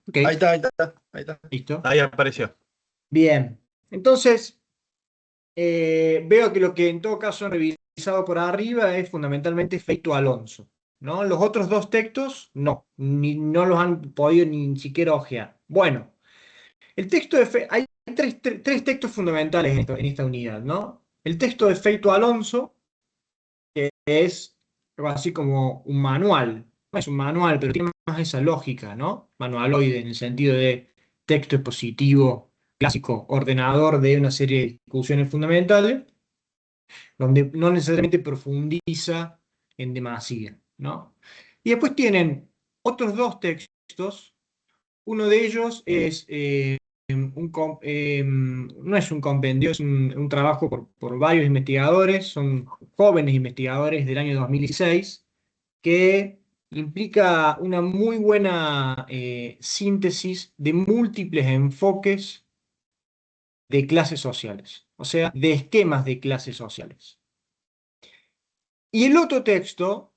Ok, Ahí está, ahí está, ahí está. listo. Ahí apareció. Bien. Entonces, veo que lo que en todo caso han revisado por arriba es fundamentalmente Feito Alonso, ¿no? Los otros dos textos, no, no los han podido ni siquiera ojear. Bueno, el texto de hay tres textos fundamentales en esta unidad, ¿no? El texto de Feito Alonso, que es algo así como un manual. No es un manual, pero tiene más esa lógica, ¿no? Manualoide, en el sentido de texto expositivo clásico, ordenador de una serie de discusiones fundamentales, donde no necesariamente profundiza en demasía, ¿no? Y después tienen otros dos textos. Uno de ellos es no es un compendio, es un trabajo por varios investigadores, son jóvenes investigadores del año 2016, que implica una muy buena síntesis de múltiples enfoques de clases sociales, o sea, de esquemas de clases sociales. Y el otro texto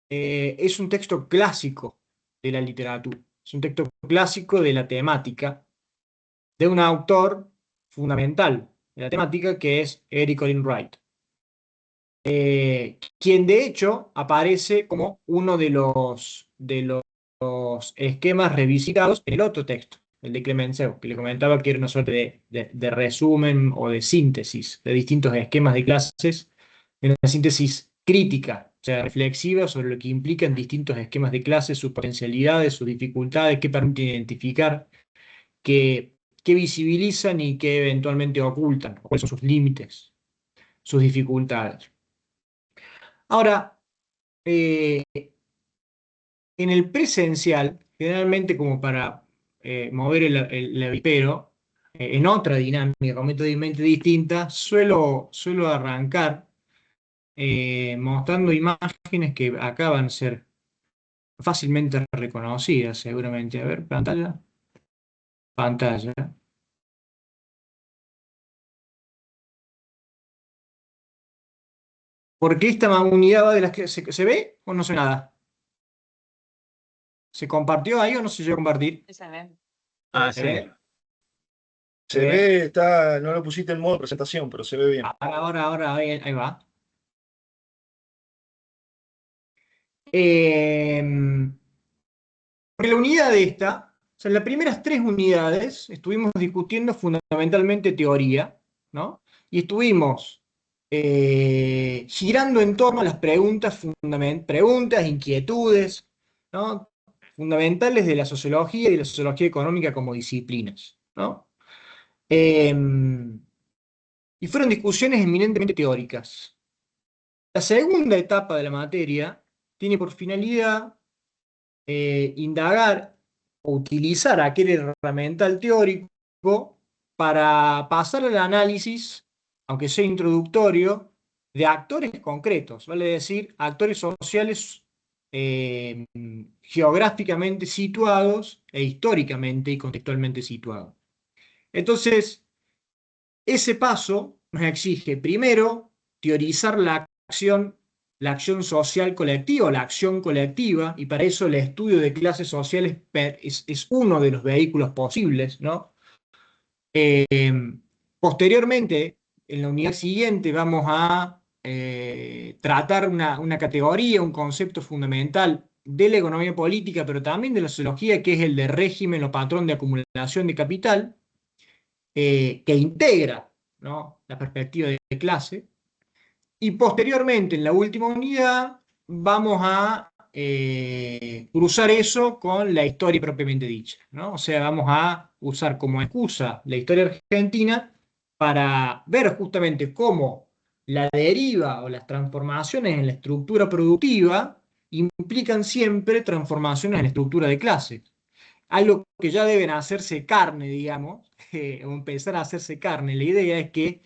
es un texto clásico de la literatura, es un texto clásico de la temática, de un autor fundamental de la temática que es Eric Olin Wright, quien de hecho aparece como uno de los esquemas revisitados en el otro texto, el de Clemenceau, que le comentaba que era una suerte de resumen o de síntesis de distintos esquemas de clases, una síntesis crítica, o sea, reflexiva sobre lo que implican distintos esquemas de clases, sus potencialidades, sus dificultades, qué permiten identificar, qué, qué visibilizan y qué eventualmente ocultan, cuáles son sus límites, sus dificultades. Ahora, eh, en el presencial, generalmente como para mover el avispero, en otra dinámica completamente distinta, suelo arrancar mostrando imágenes que acaban de ser fácilmente reconocidas, seguramente. A ver, pantalla. Pantalla. Porque esta unidad va de las que se ve o no se ve nada. ¿Se compartió ahí o no se llegó a compartir? Sí, se ve. Ah, ¿Se sí. ve? ¿Se Se ve? ve, está, no lo pusiste en modo presentación, pero se ve bien. Ahora, ahí va. Eh, porque la unidad de esta, o sea, en las primeras tres unidades estuvimos discutiendo fundamentalmente teoría, ¿no? Y estuvimos girando en torno a las preguntas, inquietudes, ¿no? Fundamentales de la sociología y de la sociología económica como disciplinas, ¿no? Eh, y fueron discusiones eminentemente teóricas. La segunda etapa de la materia tiene por finalidad indagar o utilizar aquel herramental teórico para pasar al análisis, aunque sea introductorio, de actores concretos, vale decir, actores sociales eh, geográficamente situados e históricamente y contextualmente situados. Entonces, ese paso nos exige, primero, teorizar la acción social colectiva, la acción colectiva, y para eso el estudio de clases sociales es uno de los vehículos posibles, ¿no? Eh, Posteriormente, en la unidad siguiente, vamos a tratar una categoría, un concepto fundamental de la economía política, pero también de la sociología, que es el de régimen o patrón de acumulación de capital, que integra, ¿no?, la perspectiva de clase. Y posteriormente, en la última unidad, vamos a cruzar eso con la historia propiamente dicha, ¿no? O sea, vamos a usar como excusa la historia argentina para ver justamente cómo la deriva o las transformaciones en la estructura productiva implican siempre transformaciones en la estructura de clase. Algo que ya deben hacerse carne, digamos, o empezar a hacerse carne. La idea es que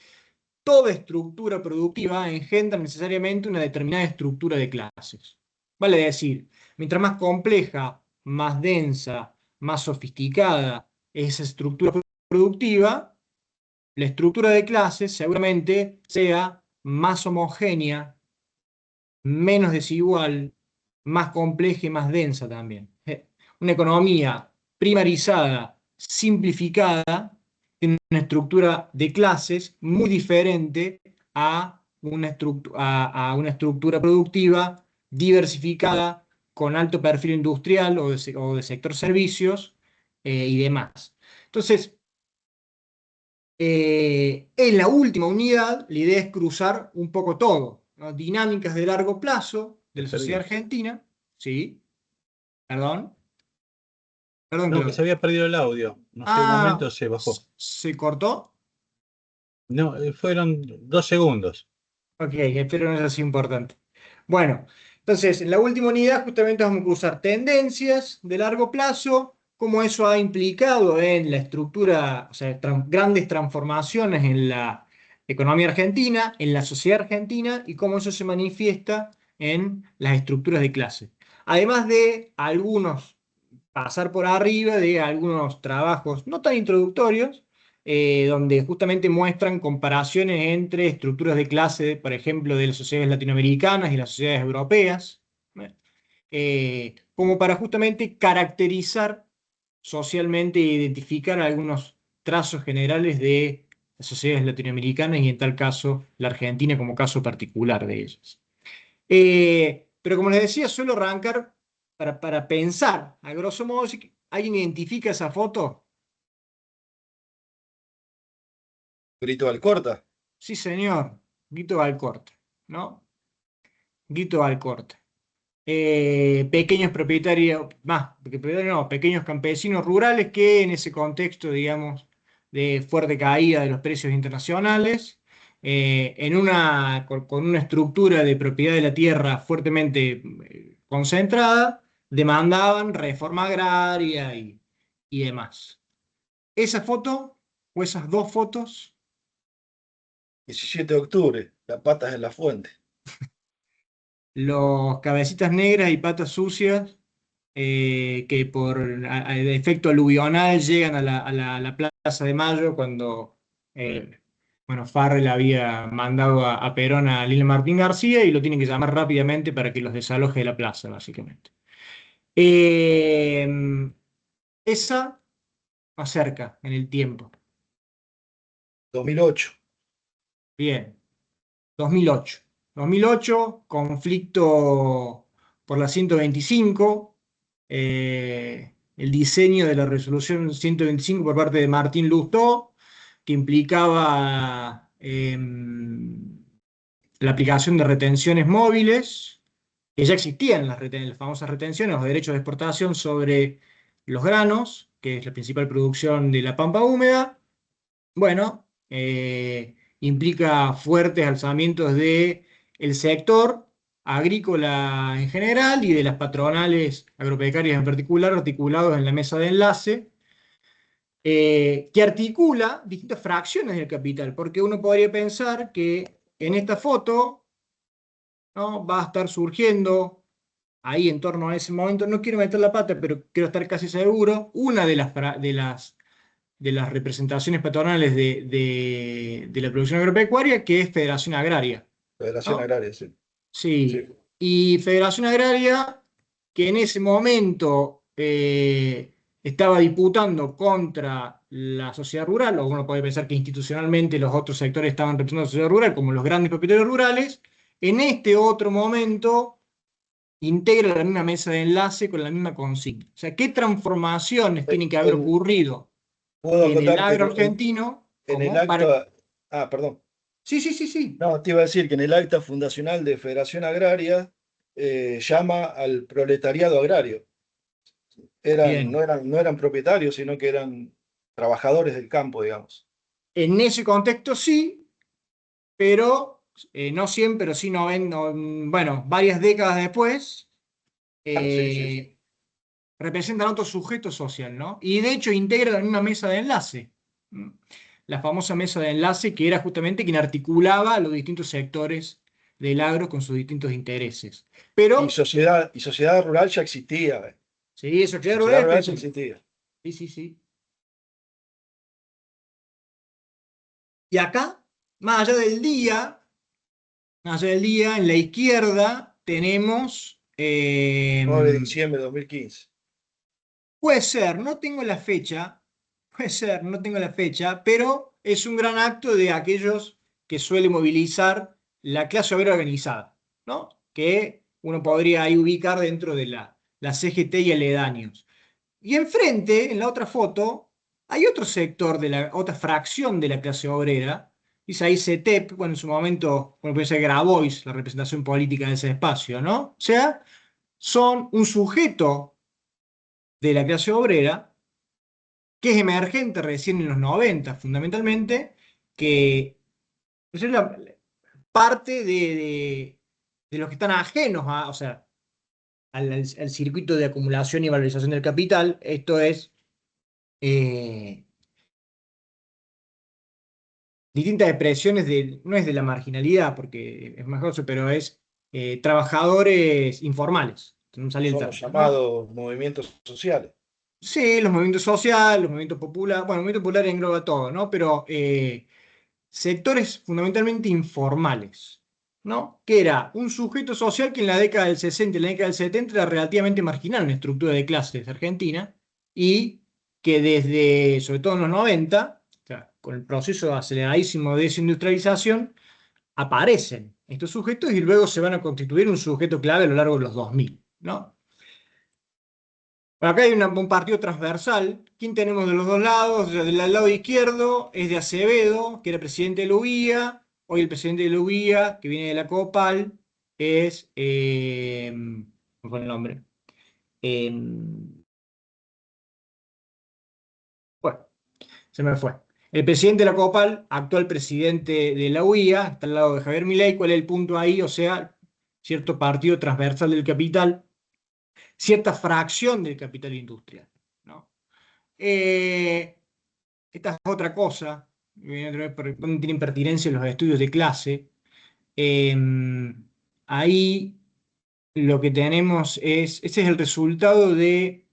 toda estructura productiva engendra necesariamente una determinada estructura de clases. Vale decir, mientras más compleja, más densa, más sofisticada es esa estructura productiva, la estructura de clases seguramente sea más homogénea, menos desigual, más compleja y más densa también. Una economía primarizada, simplificada, tiene una estructura de clases muy diferente a a una estructura productiva diversificada con alto perfil industrial o de sector servicios y demás. Entonces, en la última unidad, la idea es cruzar un poco todo, ¿no? Dinámicas de largo plazo de Se la sociedad perdió. argentina, ¿sí? Perdón, perdón que No, que se lo... había perdido el audio. No sé, un Ah, momento se bajó. ¿se cortó? No, fueron 2 segundos. Ok, espero no haya sido importante. Bueno, entonces, en la última unidad justamente vamos a usar tendencias de largo plazo, cómo eso ha implicado en la estructura, o sea, grandes transformaciones en la economía argentina, en la sociedad argentina y cómo eso se manifiesta en las estructuras de clase. Además de algunos, pasar por arriba de algunos trabajos no tan introductorios, donde justamente muestran comparaciones entre estructuras de clase, por ejemplo, de las sociedades latinoamericanas y las sociedades europeas, como para justamente caracterizar socialmente e identificar algunos trazos generales de las sociedades latinoamericanas y en tal caso la Argentina como caso particular de ellas. Pero como les decía, suelo arrancar para pensar, a grosso modo, si alguien identifica esa foto. Grito Alcorta. Sí, señor, Guito Valcorta, ¿no? Guito Valcorta. Pequeños propietarios, más, porque propietarios no, pequeños campesinos rurales que en ese contexto, digamos, de fuerte caída de los precios internacionales, con una estructura de propiedad de la tierra fuertemente concentrada, demandaban reforma agraria y demás. Esa foto, o esas dos fotos, 17 de octubre. Las patas en la fuente. los cabecitas negras y patas sucias que por efecto aluvional llegan a la Plaza de Mayo cuando bueno, Farrell había mandado a Perón a Lila Martín García y lo tienen que llamar rápidamente para que los desaloje de la plaza, básicamente. Eh, esa acerca en el tiempo. 2008. Bien, 2008. 2008, conflicto por la 125, el diseño de la resolución 125 por parte de Martín Lustó, que implicaba la aplicación de retenciones móviles, que ya existían las famosas retenciones o derechos de exportación sobre los granos, que es la principal producción de la pampa húmeda. Bueno, implica fuertes alzamientos de el sector agrícola en general y de las patronales agropecuarias en particular, articulados en la mesa de enlace, que articula distintas fracciones del capital, porque uno podría pensar que en esta foto, ¿no?, va a estar surgiendo ahí en torno a ese momento, no quiero meter la pata, pero quiero estar casi seguro, una de las representaciones patronales de la producción agropecuaria, que es Federación Agraria, Federación ¿no? Agraria, sí. Sí. Sí, y Federación Agraria, que en ese momento estaba disputando contra la sociedad rural, o uno puede pensar que institucionalmente los otros sectores estaban representando a la sociedad rural, como los grandes propietarios rurales, en este otro momento integra la misma mesa de enlace con la misma consigna. O sea, ¿qué transformaciones tienen que haber En- ocurrido puedo en el acotar que agro argentino? en el ¿Cómo? Para... acta. Ah, perdón. Sí, sí, sí, sí. No, te iba a decir que en el acta fundacional de Federación Agraria llama al proletariado agrario. Bien. No eran propietarios, sino que eran trabajadores del campo, digamos. En ese contexto sí, pero no siempre, pero sí bueno, varias décadas después, Claro, sí, sí, sí. eh, representan otro sujeto social, ¿no? Y de hecho integra la misma mesa de enlace. ¿Mm? La famosa mesa de enlace que era justamente quien articulaba a los distintos sectores del agro con sus distintos intereses. Pero, Y sociedad rural ya existía. sí, eso claro Sociedad es, rural pero ya existía. sí, sí, sí. Y acá, más allá del día, más allá del día, en la izquierda tenemos 9 de diciembre de 2015. Puede ser, no tengo la fecha, puede ser, no tengo la fecha, pero es un gran acto de aquellos que suele movilizar la clase obrera organizada, ¿no? Que uno podría ahí ubicar dentro de la CGT y aledaños. Y enfrente, en la otra foto, hay otro sector de la otra fracción de la clase obrera. Dice ahí CETEP, bueno, en su momento, bueno, puede ser Grabois, la representación política de ese espacio, ¿no? O sea, son un sujeto de la clase obrera que es emergente recién en los 90, fundamentalmente, que es parte de los que están ajenos a, o sea, al circuito de acumulación y valorización del capital. Esto es eh, distintas expresiones de, no es de la marginalidad, porque es más cosa, pero es trabajadores informales. No sale el Son los término, ¿no? llamados movimientos sociales. Sí, los movimientos sociales, los movimientos populares, bueno, el movimiento popular engloba todo, ¿no? Pero sectores fundamentalmente informales, ¿no? Que era un sujeto social que en la década del 60 y en la década del 70 era relativamente marginal en la estructura de clases de Argentina y que desde, sobre todo en los 90, o sea, con el proceso aceleradísimo de desindustrialización, aparecen estos sujetos y luego se van a constituir un sujeto clave a lo largo de los 2000, ¿no? Bueno, acá hay un partido transversal. ¿Quién tenemos de los dos lados? O sea, del lado izquierdo es de Acevedo, que era presidente de la UBIA. Hoy el presidente de la UBIA, que viene de la COPAL, es. ¿Cómo fue el nombre? Eh, bueno, se me fue. El presidente de la COPAL, actual presidente de la UIA, está al lado de Javier Milei. ¿Cuál es el punto ahí? O sea, cierto partido transversal del capital, cierta fracción del capital industrial, ¿no? Eh, Esta es otra cosa, donde tienen pertinencia los estudios de clase. Eh, Ahí lo que tenemos ese es el resultado de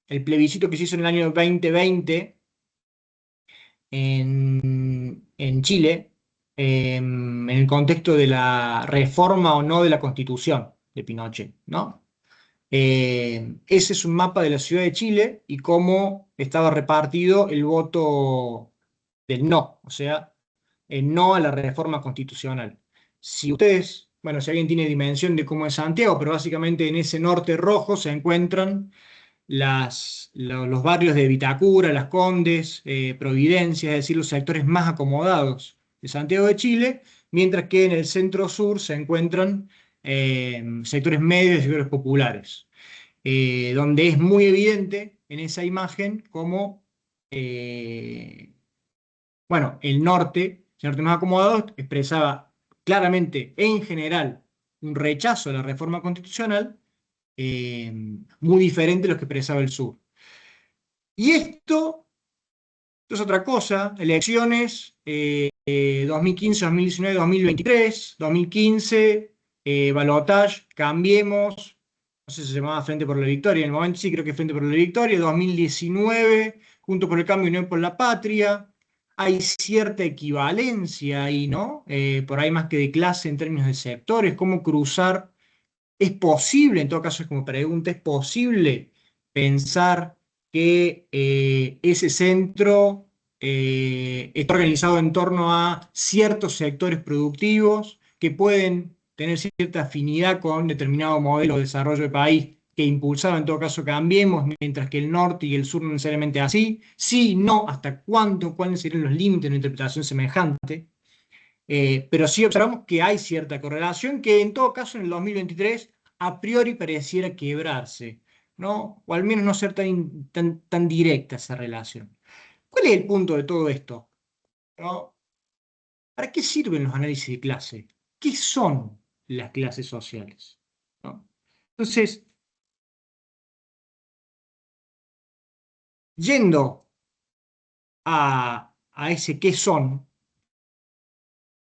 el plebiscito que se hizo en el año 2020 en Chile, en el contexto de la reforma o no de la Constitución de Pinochet, ¿no? Ese es un mapa de la ciudad de Chile y cómo estaba repartido el voto del no, o sea, el no a la reforma constitucional. Si ustedes, bueno, si alguien tiene dimensión de cómo es Santiago, pero básicamente en ese norte rojo se encuentran los barrios de Vitacura, Las Condes, Providencia, es decir, los sectores más acomodados de Santiago de Chile, mientras que en el centro sur se encuentran sectores medios y sectores populares, donde es muy evidente en esa imagen cómo, bueno, el norte más acomodado, expresaba claramente, en general, un rechazo a la reforma constitucional, eh, muy diferente a los que expresaba el sur. Y esto es otra cosa, elecciones 2015, 2019, 2023, 2015, balotage, Cambiemos, no sé si se llamaba Frente por la Victoria, en el momento sí creo que Frente por la Victoria, 2019, Juntos por el Cambio y Unión por la Patria, hay cierta equivalencia ahí, ¿no? Por ahí más que de clase en términos de sectores, cómo cruzar, es posible, en todo caso es como pregunta, es posible pensar que ese centro está organizado en torno a ciertos sectores productivos que pueden tener cierta afinidad con determinado modelo de desarrollo de país que impulsaba en todo caso Cambiemos, mientras que el norte y el sur no necesariamente así. Sí, no, hasta cuánto, cuáles serían los límites de una interpretación semejante. Pero sí observamos que hay cierta correlación que en todo caso en el 2023 a priori pareciera quebrarse, ¿no? O al menos no ser tan directa esa relación. ¿Cuál es el punto de todo esto? ¿No? ¿Para qué sirven los análisis de clase? ¿Qué son las clases sociales? ¿No? Entonces, yendo a ese qué son,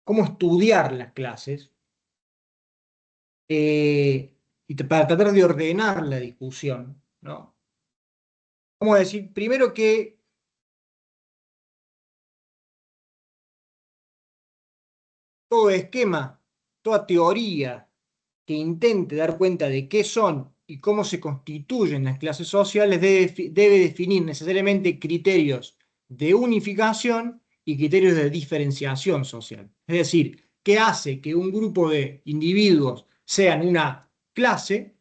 cómo estudiar las clases, para tratar de ordenar la discusión, ¿no? Vamos a decir primero que todo esquema, toda teoría que intente dar cuenta de qué son y cómo se constituyen las clases sociales debe definir necesariamente criterios de unificación y criterios de diferenciación social. Es decir, qué hace que un grupo de individuos sean una clase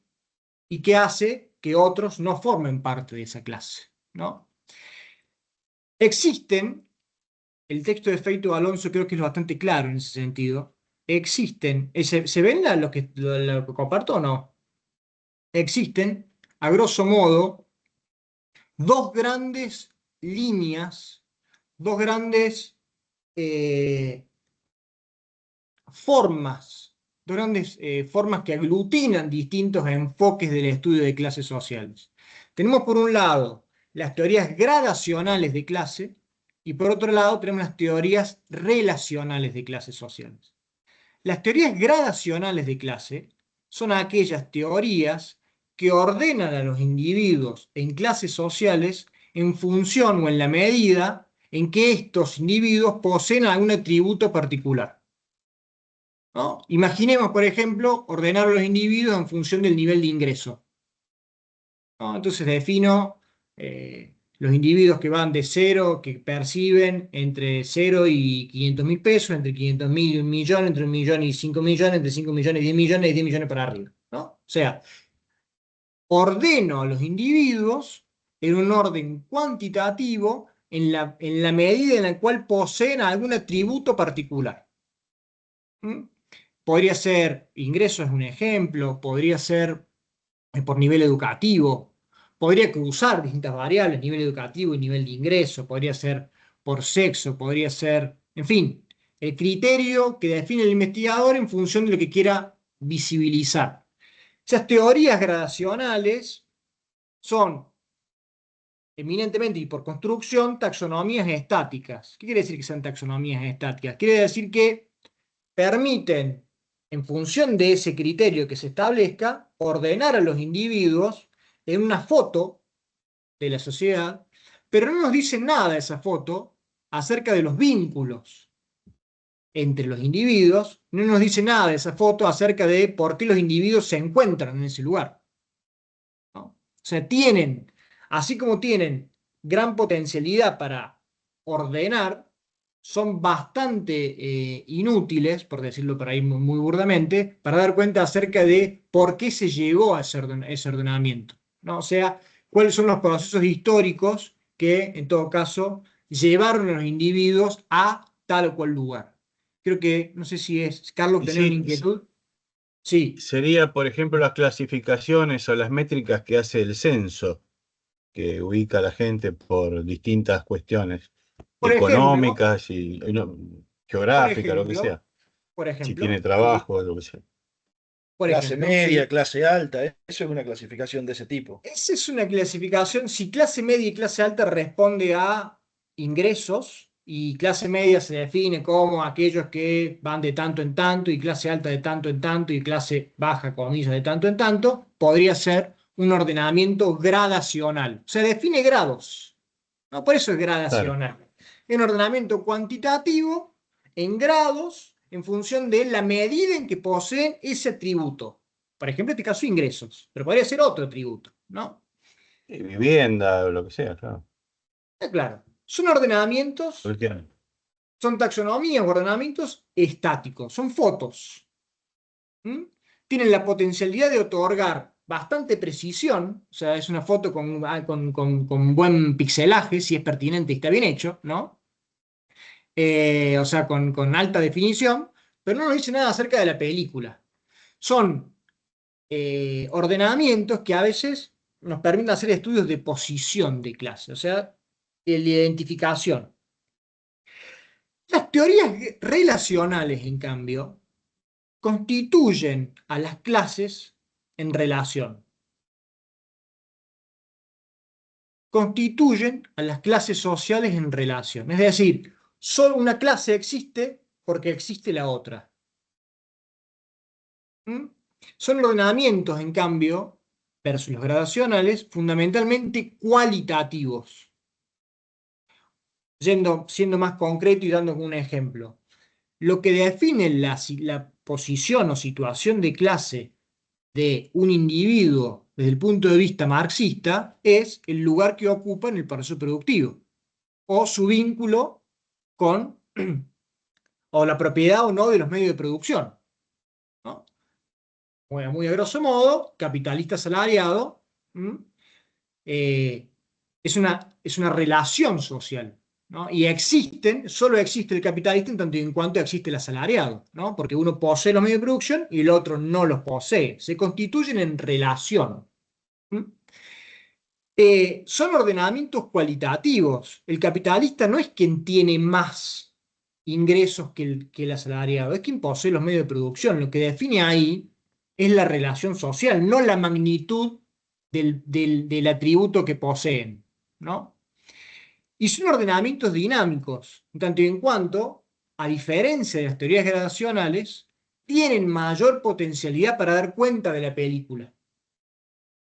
y qué hace que otros no formen parte de esa clase, ¿no? Existen, el texto de Feito Alonso creo que es bastante claro en ese sentido, existen, ¿se ven lo que comparto o no? Existen, a grosso modo, dos grandes líneas, dos grandes eh, formas, dos grandes formas que aglutinan distintos enfoques del estudio de clases sociales. Tenemos por un lado las teorías gradacionales de clase y por otro lado tenemos las teorías relacionales de clases sociales. Las teorías gradacionales de clase son aquellas teorías que ordenan a los individuos en clases sociales en función o en la medida en que estos individuos poseen algún atributo particular, ¿no? Imaginemos, por ejemplo, ordenar a los individuos en función del nivel de ingreso, ¿no? Entonces defino los individuos que van de cero, que perciben entre 0 y 500.000 pesos, entre 500.000 y 1.000.000, entre 1.000.000 y 5 millones, entre 5 millones y 10 millones, y 10 millones para arriba, ¿no? O sea, ordeno a los individuos en un orden cuantitativo en la medida en la cual poseen algún atributo particular. ¿Mm? Podría ser, ingreso es un ejemplo, podría ser por nivel educativo, podría cruzar distintas variables, nivel educativo y nivel de ingreso, podría ser por sexo, podría ser, en fin, el criterio que define el investigador en función de lo que quiera visibilizar. Esas teorías gradacionales son eminentemente y por construcción taxonomías estáticas. ¿Qué quiere decir que sean taxonomías estáticas? Quiere decir que permiten, en función de ese criterio que se establezca, ordenar a los individuos en una foto de la sociedad, pero no nos dice nada esa foto acerca de los vínculos entre los individuos, no nos dice nada de esa foto acerca de por qué los individuos se encuentran en ese lugar, ¿no? O sea, tienen, así como tienen gran potencialidad para ordenar, son bastante inútiles, por decirlo por ahí muy burdamente, para dar cuenta acerca de por qué se llegó a ese ordenamiento, ¿no? O sea, cuáles son los procesos históricos que, en todo caso, llevaron a los individuos a tal o cual lugar. Creo que, no sé si es, Carlos, Y ¿tenés una sí, inquietud? Sí, sería, por ejemplo, las clasificaciones o las métricas que hace el censo, que ubica a la gente por distintas cuestiones por ejemplo, económicas y no, por geográficas, lo que ejemplo, sea. por Si tiene ejemplo, sí, trabajo, lo que sea. por Clase ejemplo, media, sí. clase alta, eso es una clasificación de ese tipo. Esa es una clasificación. Si clase media y clase alta responde a ingresos, y clase media se define como aquellos que van de tanto en tanto, y clase alta de tanto en tanto, y clase baja, comillas, de tanto en tanto, podría ser un ordenamiento gradacional. Se define grados, ¿no? Por eso es Claro, gradacional. Es un ordenamiento cuantitativo en grados en función de la medida en que poseen ese atributo. Por ejemplo, en este caso, ingresos, pero podría ser otro atributo, ¿no? vivienda, o lo que sea, claro. Está claro. Son ordenamientos, Cualquiera. son taxonomías, ordenamientos estáticos, son fotos. ¿Mm? Tienen la potencialidad de otorgar bastante precisión, o sea, es una foto con buen pixelaje, si es pertinente y está bien hecho, ¿no? O sea, con alta definición, pero no nos dice nada acerca de la película. Son ordenamientos que a veces nos permiten hacer estudios de posición de clase, o sea, de la identificación. Las teorías relacionales, en cambio, constituyen a las clases en relación. Constituyen a las clases sociales en relación. Es decir, solo una clase existe porque existe la otra. ¿Mm? Son ordenamientos, en cambio, versus los gradacionales, fundamentalmente cualitativos. Siendo más concreto y dando un ejemplo. Lo que define la posición o situación de clase de un individuo desde el punto de vista marxista, es el lugar que ocupa en el proceso productivo, o su vínculo con, o la propiedad o no de los medios de producción, ¿no? Bueno, muy a grosso modo, capitalista asalariado, eh, es una relación social, ¿no? Y solo existe el capitalista en tanto y en cuanto existe el asalariado, ¿no? Porque uno posee los medios de producción y el otro no los posee. Se constituyen en relación. Son ordenamientos cualitativos. El capitalista no es quien tiene más ingresos que el asalariado, es quien posee los medios de producción. Lo que define ahí es la relación social, no la magnitud del atributo que poseen, ¿no? Y son ordenamientos dinámicos, en tanto y en cuanto, a diferencia de las teorías gradacionales, tienen mayor potencialidad para dar cuenta de la película.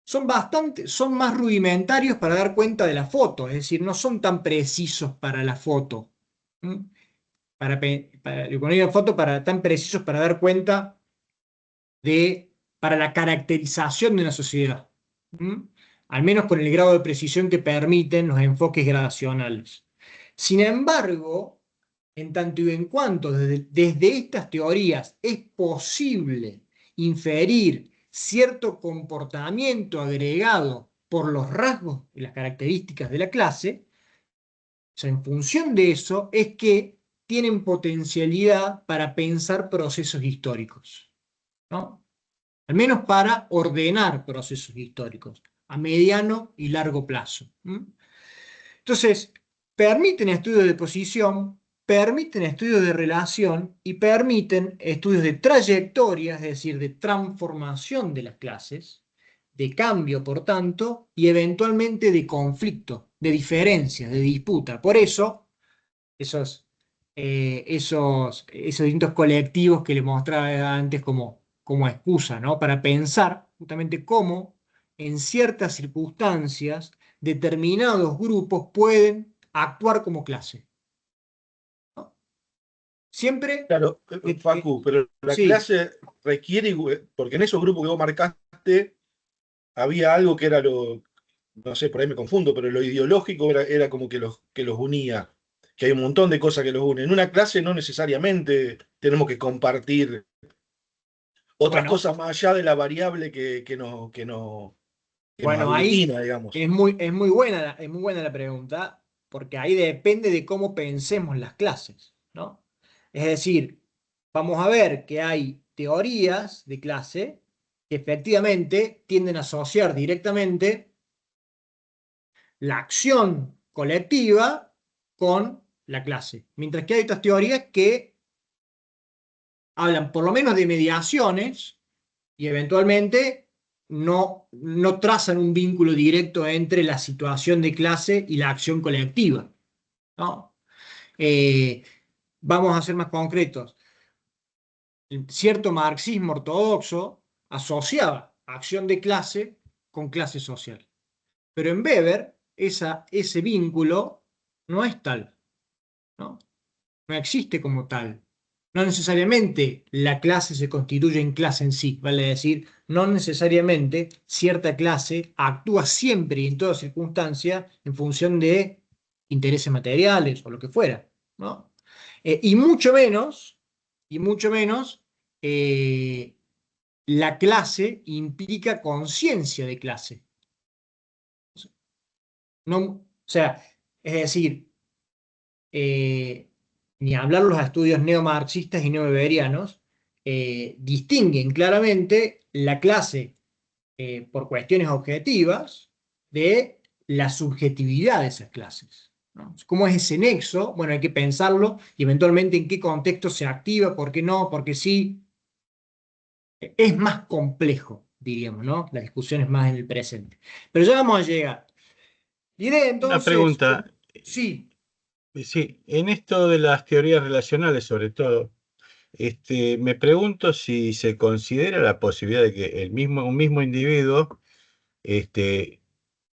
Son más rudimentarios para dar cuenta de la foto, es decir, no son tan precisos para la foto. ¿Mm? Tan precisos para dar cuenta para la caracterización de una sociedad. ¿Mm? Al menos con el grado de precisión que permiten los enfoques gradacionales. Sin embargo, en tanto y en cuanto desde estas teorías es posible inferir cierto comportamiento agregado por los rasgos y las características de la clase, o sea, en función de eso es que tienen potencialidad para pensar procesos históricos, ¿no? Al menos para ordenar procesos históricos a mediano y largo plazo. Entonces, permiten estudios de posición, permiten estudios de relación y permiten estudios de trayectoria, es decir, de transformación de las clases, de cambio, por tanto, y eventualmente de conflicto, de diferencias, de disputa. Por eso, esos distintos colectivos que le mostraba antes como excusa, ¿no? Para pensar justamente cómo en ciertas circunstancias determinados grupos pueden actuar como clase, ¿no? Siempre, Claro, Facu, pero la sí, clase requiere, porque en esos grupos que vos marcaste había algo que era no sé, por ahí me confundo, pero lo ideológico era como que los unía, que hay un montón de cosas que los unen. En una clase no necesariamente tenemos que compartir otras bueno, cosas más allá de la variable que nos bueno, ahí aglutina, digamos. es muy buena la pregunta, porque ahí depende de cómo pensemos las clases, ¿no? Es decir, vamos a ver que hay teorías de clase que efectivamente tienden a asociar directamente la acción colectiva con la clase, mientras que hay otras teorías que hablan por lo menos de mediaciones y eventualmente no trazan un vínculo directo entre la situación de clase y la acción colectiva, ¿no? Eh, Vamos a ser más concretos. Cierto marxismo ortodoxo asociaba acción de clase con clase social. Pero en Weber ese vínculo no es tal, ¿no? No existe como tal. No necesariamente la clase se constituye en clase en sí, vale decir, no necesariamente cierta clase actúa siempre y en todas circunstancias en función de intereses materiales o lo que fuera, ¿no? Y mucho menos, eh, la clase implica conciencia de clase. No, o sea, es decir, eh, ni hablar los estudios neomarxistas y neoweberianos, distinguen claramente la clase por cuestiones objetivas de la subjetividad de esas clases, ¿no? ¿Cómo es ese nexo? Bueno, hay que pensarlo y eventualmente en qué contexto se activa, por qué no, porque sí. Es más complejo, diríamos, ¿no? La discusión es más en el presente. Pero ya vamos a llegar. Diré Una entonces, pregunta, sí, sí, en esto de las teorías relacionales sobre todo, me pregunto si se considera la posibilidad de que un mismo individuo, este,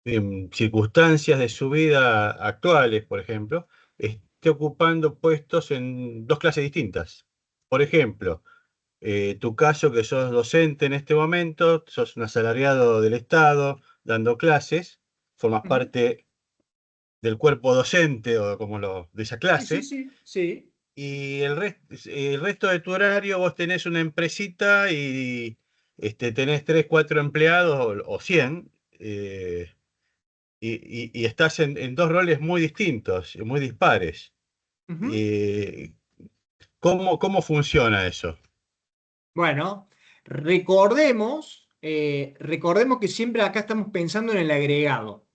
en circunstancias de su vida actuales, por ejemplo, esté ocupando puestos en dos clases distintas. Por ejemplo, tu caso, que sos docente en este momento, sos un asalariado del Estado dando clases, formas Ujú. parte del cuerpo docente o de esa Sí, sí, clase, sí, sí. y el resto de tu horario vos tenés una empresita y tenés 3, 4 empleados o 100, y estás en dos roles muy distintos, muy dispares. Ujú. Eh, ¿Cómo funciona eso? Bueno, recordemos que siempre acá estamos pensando en el agregado,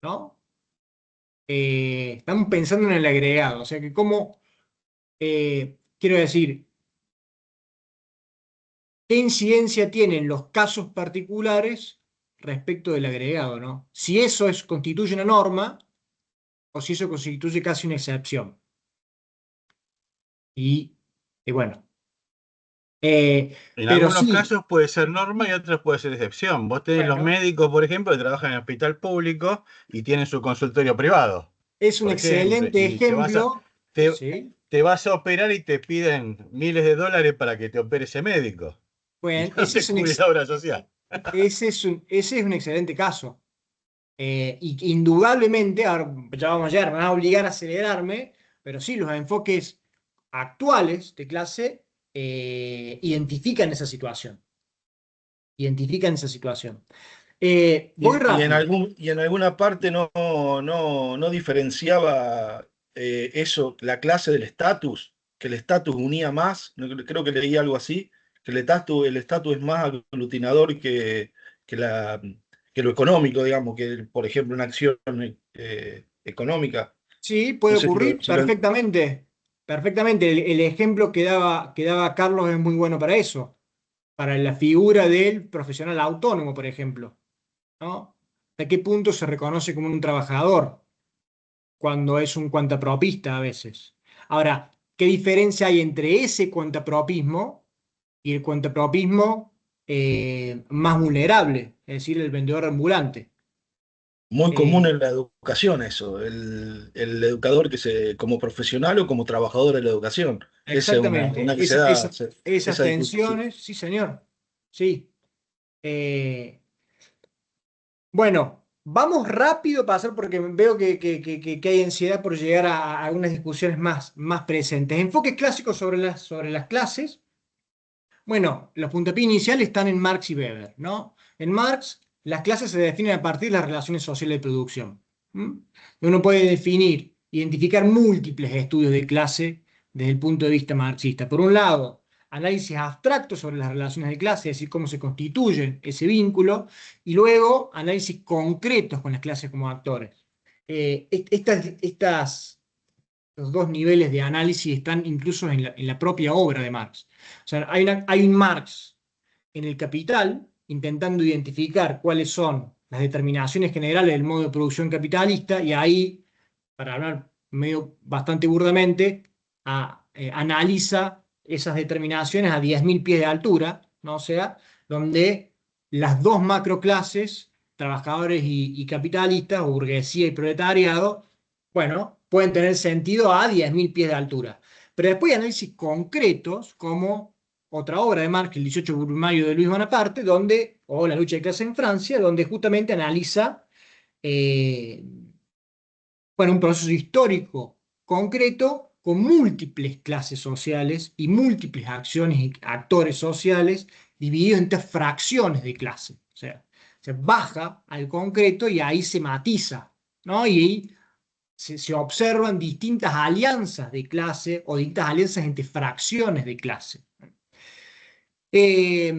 ¿no? Estamos pensando en el agregado, o sea que quiero decir, ¿qué incidencia tienen los casos particulares respecto del agregado, ¿no? Si eso constituye una norma o si eso constituye casi una excepción. Y bueno, eh, En pero algunos sí, casos puede ser norma y otros puede ser excepción. Vos tenés los bueno, médicos, por ejemplo, que trabajan en el hospital público y tienen su consultorio privado, es un por ejemplo, excelente y ejemplo, te, ¿sí? te vas a operar y te piden miles de dólares para que te opere ese médico. Y Bueno, no te cubre la obra social. ese es un excelente caso. Y que indudablemente, ahora ya vamos a llegar, me van a obligar a acelerarme, pero sí, los enfoques actuales de clase identifican esa situación. Identifican esa situación. Voy rápido. Y en alguna parte no diferenciaba eso, la clase del estatus, que el estatus unía más, creo que leí algo así, que el estatus es más aglutinador que, la, que lo económico, digamos, que por ejemplo una acción económica. Sí, No puede sé ocurrir si lo- perfectamente. Perfectamente. El ejemplo que daba Carlos es muy bueno para eso. Para la figura del profesional autónomo, por ejemplo, ¿no? ¿Hasta qué punto se reconoce como un trabajador cuando es un cuantapropista a veces? Ahora, ¿qué diferencia hay entre ese cuantapropismo y el cuantapropismo más vulnerable, es decir, el vendedor ambulante? Muy común Eh, en la educación eso, el educador como profesional o como trabajador de la educación. Esa es una exactamente, que se da, esas esa discusión. tensiones, sí, señor, sí. Eh, Bueno, vamos rápido a pasar porque veo que hay ansiedad por llegar a algunas discusiones más presentes. Enfoques clásicos sobre las clases. Bueno, los puntapiés iniciales están en Marx y Weber, ¿no? En Marx, las clases se definen a partir de las relaciones sociales de producción. ¿Mm? Uno puede identificar múltiples estudios de clase desde el punto de vista marxista. Por un lado, análisis abstractos sobre las relaciones de clase, es decir, cómo se constituye ese vínculo, y luego análisis concretos con las clases como actores. Los dos niveles de análisis están incluso en la propia obra de Marx. O sea, hay un Marx en el Capital intentando identificar cuáles son las determinaciones generales del modo de producción capitalista y ahí, para hablar medio bastante burdamente, analiza esas determinaciones a 10.000 pies de altura, ¿no? O sea, donde las dos macroclases, trabajadores y capitalistas, o burguesía y proletariado, bueno, pueden tener sentido a 10.000 pies de altura. Pero después hay análisis concretos, como otra obra de Marx, el 18 de mayo de Luis Bonaparte, o La lucha de clase en Francia, donde justamente analiza eh, bueno, un proceso histórico concreto con múltiples clases sociales y múltiples acciones y actores sociales divididos en tres fracciones de clase. O sea, se baja al concreto y ahí se matiza, ¿no? Y ahí se observan distintas alianzas de clase o distintas alianzas entre fracciones de clase. Eh,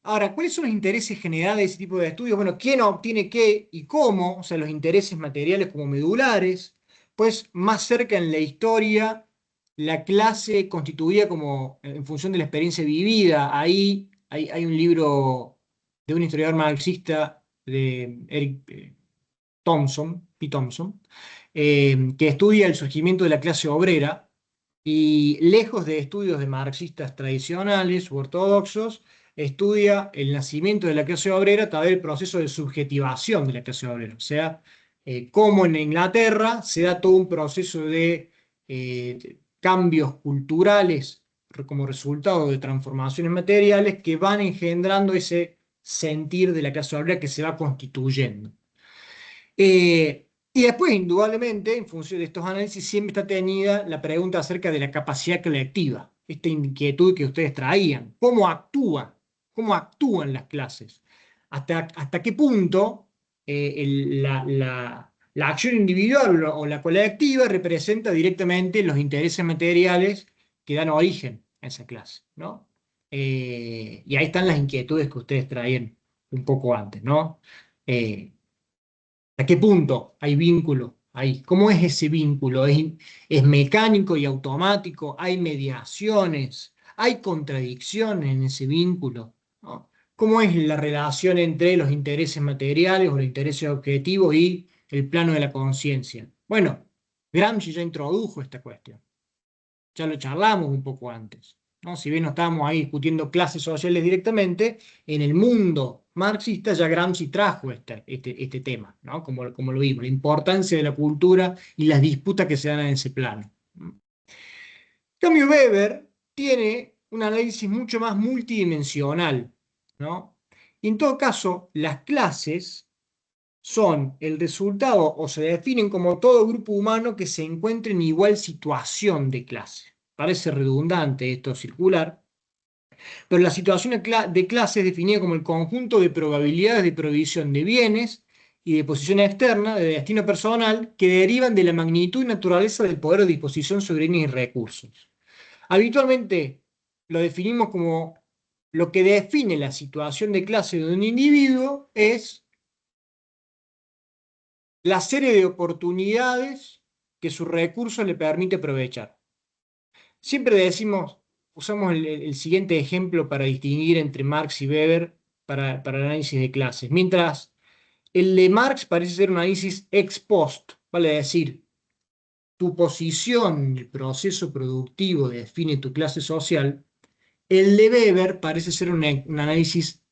Ahora, ¿cuáles son los intereses generales de ese tipo de estudios? Bueno, ¿quién obtiene qué y cómo? O sea, los intereses materiales como medulares. Pues más cerca en la historia, la clase constituía como en función de la experiencia vivida. Ahí hay un libro de un historiador marxista de Eric Thompson, P. Thompson, que estudia el surgimiento de la clase obrera y lejos de estudios de marxistas tradicionales u ortodoxos, estudia el nacimiento de la clase obrera a través del proceso de subjetivación de la clase obrera. O sea, cómo en Inglaterra se da todo un proceso de cambios culturales como resultado de transformaciones materiales que van engendrando ese sentir de la clase obrera que se va constituyendo. Y después, indudablemente, en función de estos análisis, siempre está tenida la pregunta acerca de la capacidad colectiva, esta inquietud que ustedes traían. ¿Cómo actúa? ¿Cómo actúan las clases? ¿Hasta qué punto la acción individual o la colectiva representa directamente los intereses materiales que dan origen a esa clase, ¿no? Y ahí están las inquietudes que ustedes traían un poco antes, ¿no? ¿A qué punto hay vínculo ahí? ¿Cómo es ese vínculo? ¿Es mecánico y automático? ¿Hay mediaciones? ¿Hay contradicciones en ese vínculo? ¿No? ¿Cómo es la relación entre los intereses materiales o los intereses objetivos y el plano de la conciencia? Bueno, Gramsci ya introdujo esta cuestión. Ya lo charlamos un poco antes, ¿no? Si bien no estábamos ahí discutiendo clases sociales directamente, en el mundo marxista ya Gramsci trajo este tema, ¿no? Como lo vimos, la importancia de la cultura y las disputas que se dan en ese plano. En cambio, Weber tiene un análisis mucho más multidimensional, ¿no? Y en todo caso, las clases son el resultado o se definen como todo grupo humano que se encuentre en igual situación de clase. Parece redundante esto circular, pero la situación de clase es definida como el conjunto de probabilidades de provisión de bienes y de posición externa, de destino personal, que derivan de la magnitud y naturaleza del poder de disposición sobre bienes y recursos. Habitualmente lo definimos como lo que define la situación de clase de un individuo es la serie de oportunidades que su recurso le permite aprovechar. Siempre decimos, usamos el siguiente ejemplo para distinguir entre Marx y Weber para el análisis de clases. Mientras el de Marx parece ser un análisis ex post, vale decir, tu posición en el proceso productivo define tu clase social, el de Weber parece ser un análisis,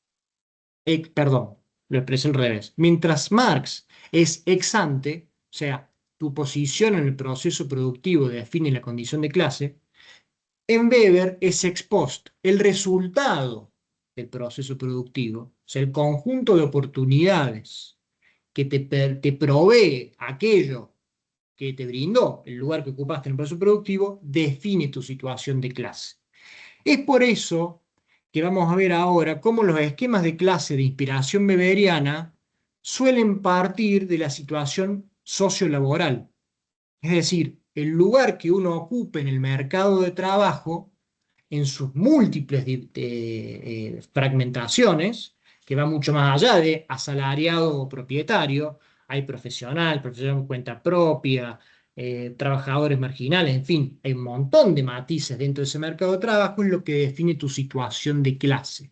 perdón, lo expresé al revés. Mientras Marx es ex ante, o sea, tu posición en el proceso productivo define la condición de clase, en Weber es ex post, el resultado del proceso productivo, o sea, el conjunto de oportunidades que te provee aquello que te brindó el lugar que ocupaste en el proceso productivo, define tu situación de clase. Es por eso que vamos a ver ahora cómo los esquemas de clase de inspiración weberiana suelen partir de la situación sociolaboral. Es decir, el lugar que uno ocupe en el mercado de trabajo, en sus múltiples fragmentaciones, que va mucho más allá de asalariado o propietario, hay profesional con cuenta propia, trabajadores marginales, en fin, hay un montón de matices dentro de ese mercado de trabajo, es lo que define tu situación de clase.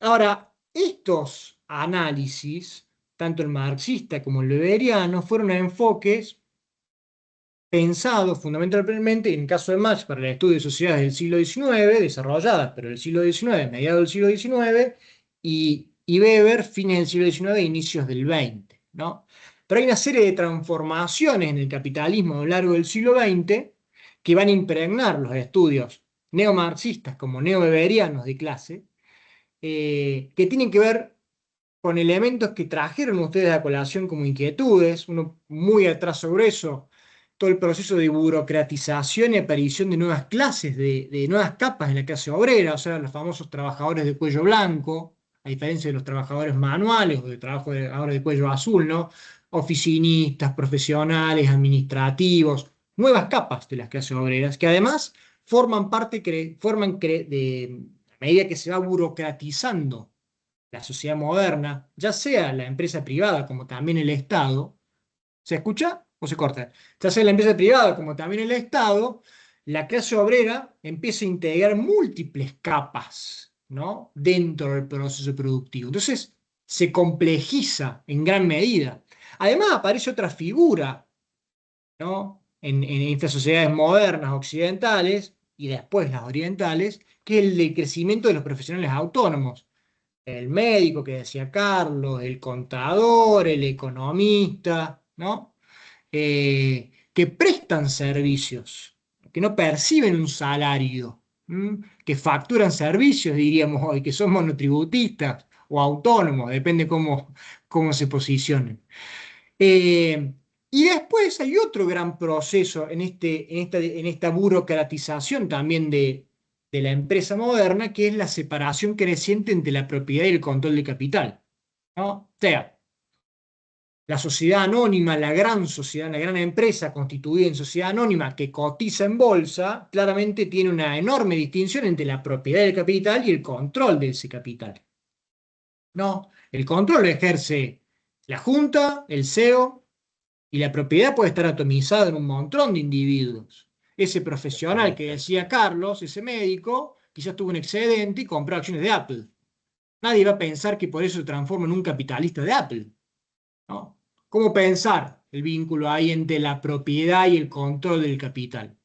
Ahora, estos análisis, tanto el marxista como el weberiano, fueron enfoques pensados fundamentalmente, en el caso de Marx, para el estudio de sociedades del siglo XIX, desarrolladas, pero del siglo XIX, mediados del siglo XIX, y Weber, fines del siglo XIX e inicios del XX, ¿no? Pero hay una serie de transformaciones en el capitalismo a lo largo del siglo XX que van a impregnar los estudios neomarxistas como neoweberianos de clase, que tienen que ver con elementos que trajeron ustedes a colación como inquietudes, uno muy a trazo grueso, todo el proceso de burocratización y aparición de nuevas clases, de nuevas capas en la clase obrera, o sea, los famosos trabajadores de cuello blanco, a diferencia de los trabajadores manuales o de trabajadores de cuello azul, ¿no? Oficinistas, profesionales, administrativos, nuevas capas de las clases obreras, que además forman parte, a medida que se va burocratizando la sociedad moderna, ya sea la empresa privada como también el Estado, ¿se escucha o se corta? Ya sea la empresa privada como también el Estado, la clase obrera empieza a integrar múltiples capas, ¿no? Dentro del proceso productivo. Entonces, se complejiza en gran medida. Además, aparece otra figura, ¿no? En estas sociedades modernas occidentales y después las orientales, que es el del crecimiento de los profesionales autónomos. El médico que decía Carlos, el contador, el economista, ¿no? que prestan servicios, que no perciben un salario, que facturan servicios, diríamos hoy, que son monotributistas o autónomos, depende cómo se posicionen. Y después hay otro gran proceso en esta burocratización también de la empresa moderna, que es la separación creciente entre la propiedad y el control de capital, ¿no? O sea, la sociedad anónima, la gran sociedad, la gran empresa constituida en sociedad anónima que cotiza en bolsa, claramente tiene una enorme distinción entre la propiedad del capital y el control de ese capital, ¿no? El control lo ejerce la Junta, el CEO, y la propiedad puede estar atomizada en un montón de individuos. Ese profesional que decía Carlos, ese médico, quizás tuvo un excedente y compró acciones de Apple. Nadie va a pensar que por eso se transforma en un capitalista de Apple, ¿no? ¿Cómo pensar el vínculo ahí entre la propiedad y el control del capital?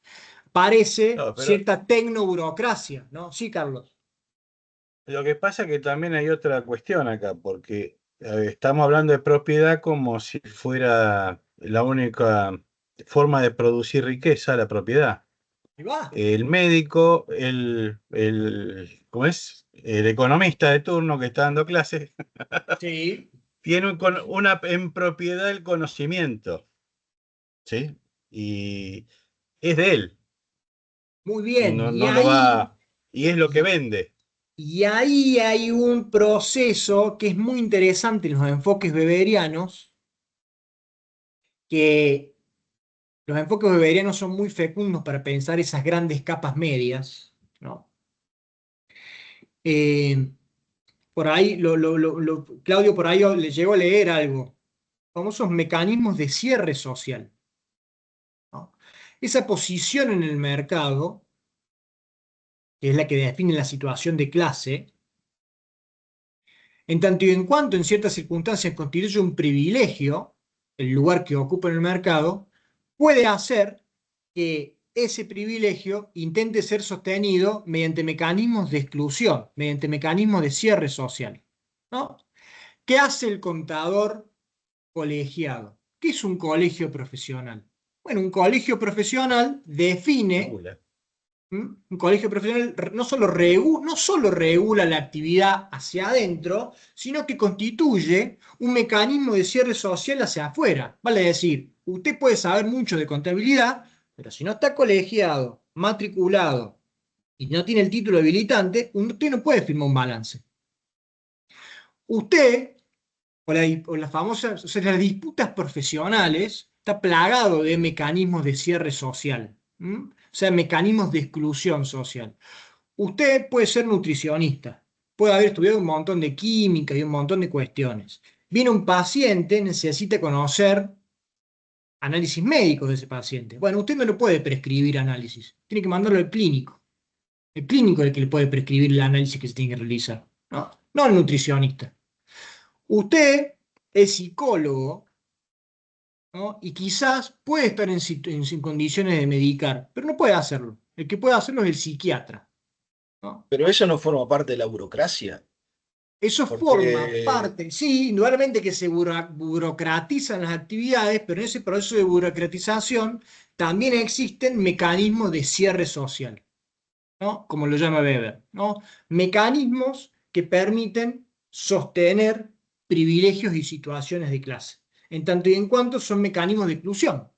Parece No, pero cierta tecnoburocracia, ¿no? Sí, Carlos. lo que pasa es que también hay otra cuestión acá, porque estamos hablando de propiedad como si fuera la única forma de producir riqueza, la propiedad. Ahí va. El médico, ¿cómo es? El economista de turno que está dando clases, Sí, tiene en propiedad el conocimiento, ¿sí? Y es de él, muy bien. no, no lo va, y es lo que vende. Y ahí hay un proceso que es muy interesante en los enfoques weberianos, que los enfoques weberianos son muy fecundos para pensar esas grandes capas medias, ¿no? Eh, por ahí, Claudio, por ahí le llegó a leer algo, famosos mecanismos de cierre social, ¿no? Esa posición en el mercado, que es la que define la situación de clase, en tanto y en cuanto en ciertas circunstancias constituye un privilegio, el lugar que ocupa en el mercado, puede hacer que ese privilegio intente ser sostenido mediante mecanismos de exclusión, mediante mecanismos de cierre social, ¿no? ¿Qué hace el contador colegiado? ¿Qué es un colegio profesional? Bueno, un colegio profesional define. Regula. Un colegio profesional no solo regula la actividad hacia adentro, sino que constituye un mecanismo de cierre social hacia afuera. Vale decir, usted puede saber mucho de contabilidad, pero si no está colegiado, matriculado y no tiene el título habilitante, usted no puede firmar un balance. Usted, por las famosas, o sea, las disputas profesionales, está plagado de mecanismos de cierre social. O sea, mecanismos de exclusión social. Usted puede ser nutricionista, puede haber estudiado un montón de química y un montón de cuestiones. Viene un paciente, necesita conocer análisis médicos de ese paciente. Bueno, usted no le puede prescribir análisis, tiene que mandarlo al clínico. El clínico es el que le puede prescribir el análisis que se tiene que realizar, ¿no? No el nutricionista. Usted es psicólogo, ¿no? Y quizás puede estar en condiciones de medicar, pero no puede hacerlo. El que puede hacerlo es el psiquiatra, ¿no? Pero eso no forma parte de la burocracia, Eso forma porque, parte, sí, indudablemente que se burocratizan las actividades, pero en ese proceso de burocratización también existen mecanismos de cierre social, ¿no? Como lo llama Weber, ¿no? Mecanismos que permiten sostener privilegios y situaciones de clase, en tanto y en cuanto son mecanismos de exclusión.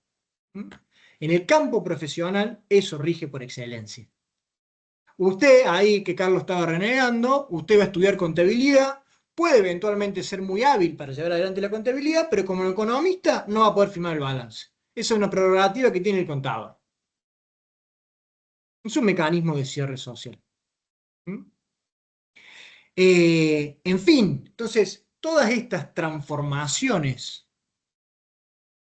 En el campo profesional, eso rige por excelencia. Usted, ahí que Carlos estaba renegando, usted va a estudiar contabilidad, puede eventualmente ser muy hábil para llevar adelante la contabilidad, pero como economista no va a poder firmar el balance. Esa es una prerrogativa que tiene el contador. Es un mecanismo de cierre social. ¿Mm? En fin, entonces, todas estas transformaciones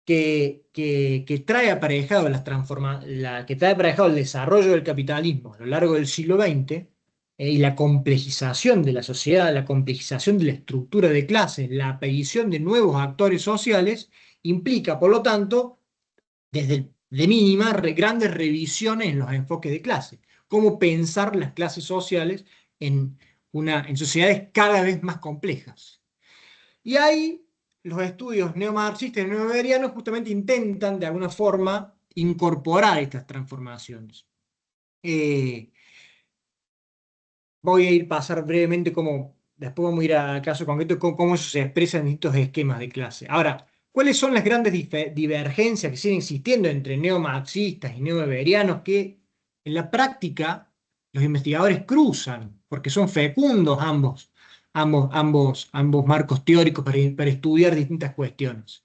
que trae aparejado que trae aparejado el desarrollo del capitalismo a lo largo del siglo XX, y la complejización de la sociedad, la complejización de la estructura de clases, la aparición de nuevos actores sociales, implica, por lo tanto, de mínima, grandes revisiones en los enfoques de clase. Cómo pensar las clases sociales en sociedades cada vez más complejas. Y ahí los estudios neomarxistas y neoweberianos justamente intentan de alguna forma incorporar estas transformaciones. Voy a ir pasar brevemente cómo, después vamos a ir al caso concreto, cómo eso se expresa en distintos esquemas de clase. Ahora, ¿cuáles son las grandes divergencias que siguen existiendo entre neomarxistas y neoweberianos que en la práctica los investigadores cruzan, porque son fecundos ambos marcos teóricos para estudiar distintas cuestiones?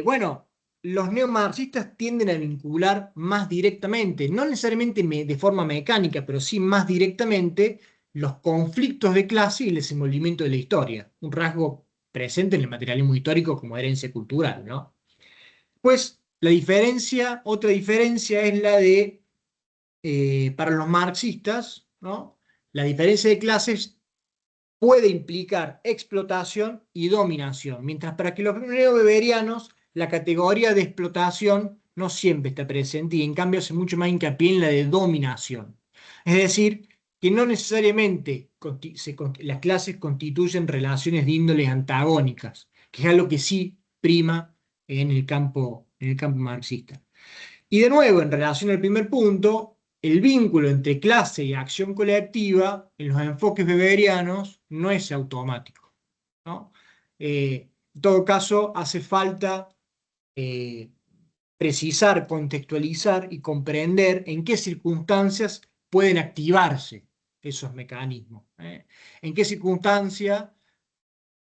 Bueno, los neomarxistas tienden a vincular más directamente, no necesariamente de forma mecánica, pero sí más directamente, los conflictos de clase y el desenvolvimiento de la historia, un rasgo presente en el materialismo histórico como herencia cultural, ¿no? Pues otra diferencia es la de, para los marxistas, ¿no? La diferencia de clases puede implicar explotación y dominación, mientras para que los neobeberianos la categoría de explotación no siempre está presente y en cambio hace mucho más hincapié en la de dominación. Es decir, que no necesariamente las clases constituyen relaciones de índoles antagónicas, que es algo que sí prima en el campo marxista. Y de nuevo, en relación al primer punto, el vínculo entre clase y acción colectiva en los enfoques weberianos no es automático, ¿no? En todo caso, hace falta eh, precisar, contextualizar y comprender en qué circunstancias pueden activarse esos mecanismos. En qué circunstancia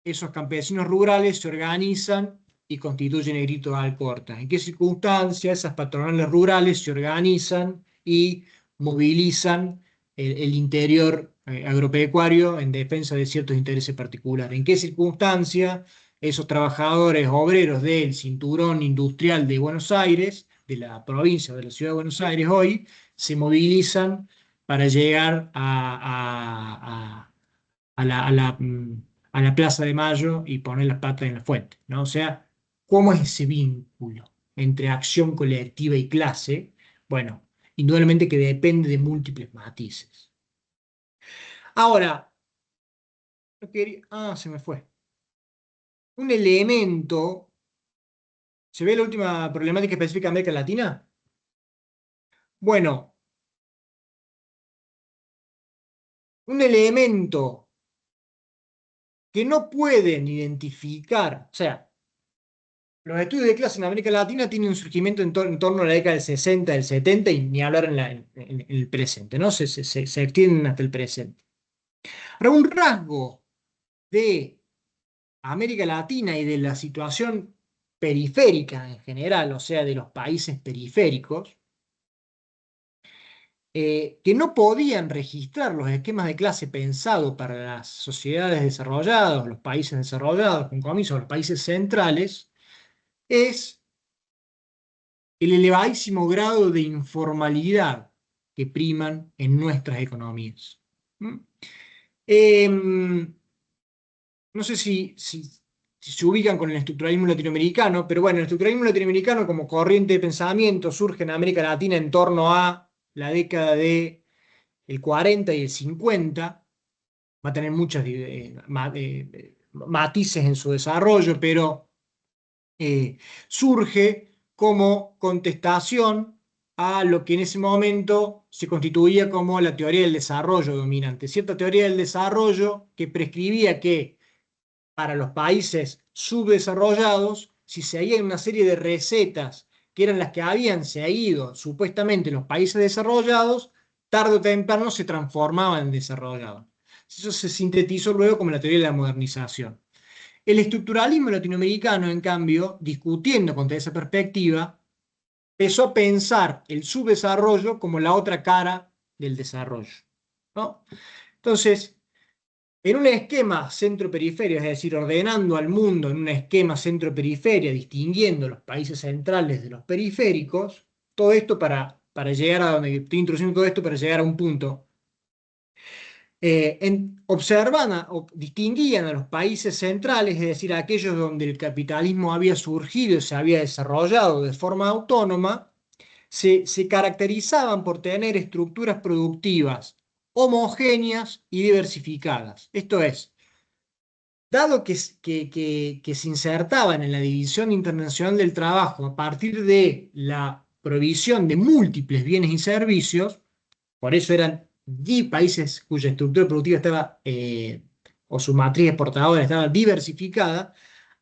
esos campesinos rurales se organizan y constituyen el grito de Alcorta. ¿En qué circunstancias esas patronales rurales se organizan y movilizan el interior agropecuario en defensa de ciertos intereses particulares? ¿En qué circunstancias esos trabajadores obreros del cinturón industrial de Buenos Aires, de la provincia de la ciudad de Buenos Aires hoy, se movilizan para llegar a a la Plaza de Mayo y poner las patas en la fuente, ¿no? O sea, ¿cómo es ese vínculo entre acción colectiva y clase? Bueno, indudablemente que depende de múltiples matices. Ahora, se me fue. Un elemento, ¿se ve la última problemática específica de América Latina? Bueno, un elemento que no pueden identificar, o sea, los estudios de clase en América Latina tienen un surgimiento en torno a la década del 60, del 70 y ni hablar en el presente, ¿no? Se extienden hasta el presente. Ahora, un rasgo de América Latina y de la situación periférica en general, o sea, de los países periféricos, que no podían registrar los esquemas de clase pensados para las sociedades desarrolladas, los países desarrollados, con comienzo los países centrales, es el elevadísimo grado de informalidad que priman en nuestras economías. ¿Mm? No sé si se ubican con el estructuralismo latinoamericano, pero bueno, el estructuralismo latinoamericano como corriente de pensamiento surge en América Latina en torno a la década del 40 y el 50. Va a tener muchos matices en su desarrollo, pero surge como contestación a lo que en ese momento se constituía como la teoría del desarrollo dominante, cierta teoría del desarrollo que prescribía que para los países subdesarrollados, si seguían una serie de recetas que eran las que habían seguido supuestamente los países desarrollados, tarde o temprano se transformaban en desarrollados. Eso se sintetizó luego como la teoría de la modernización. El estructuralismo latinoamericano, en cambio, discutiendo contra esa perspectiva, empezó a pensar el subdesarrollo como la otra cara del desarrollo, ¿no? Entonces, en un esquema centro-periferia, es decir, ordenando al mundo en un esquema centro-periferia, distinguiendo los países centrales de los periféricos, todo esto para llegar a donde estoy introduciendo todo esto para llegar a un punto observan o distinguían a los países centrales, es decir, a aquellos donde el capitalismo había surgido y se había desarrollado de forma autónoma, se caracterizaban por tener estructuras productivas homogéneas y diversificadas. Esto es, dado que se insertaban en la División Internacional del Trabajo a partir de la provisión de múltiples bienes y servicios, por eso eran 10 países cuya estructura productiva estaba, o su matriz exportadora estaba diversificada,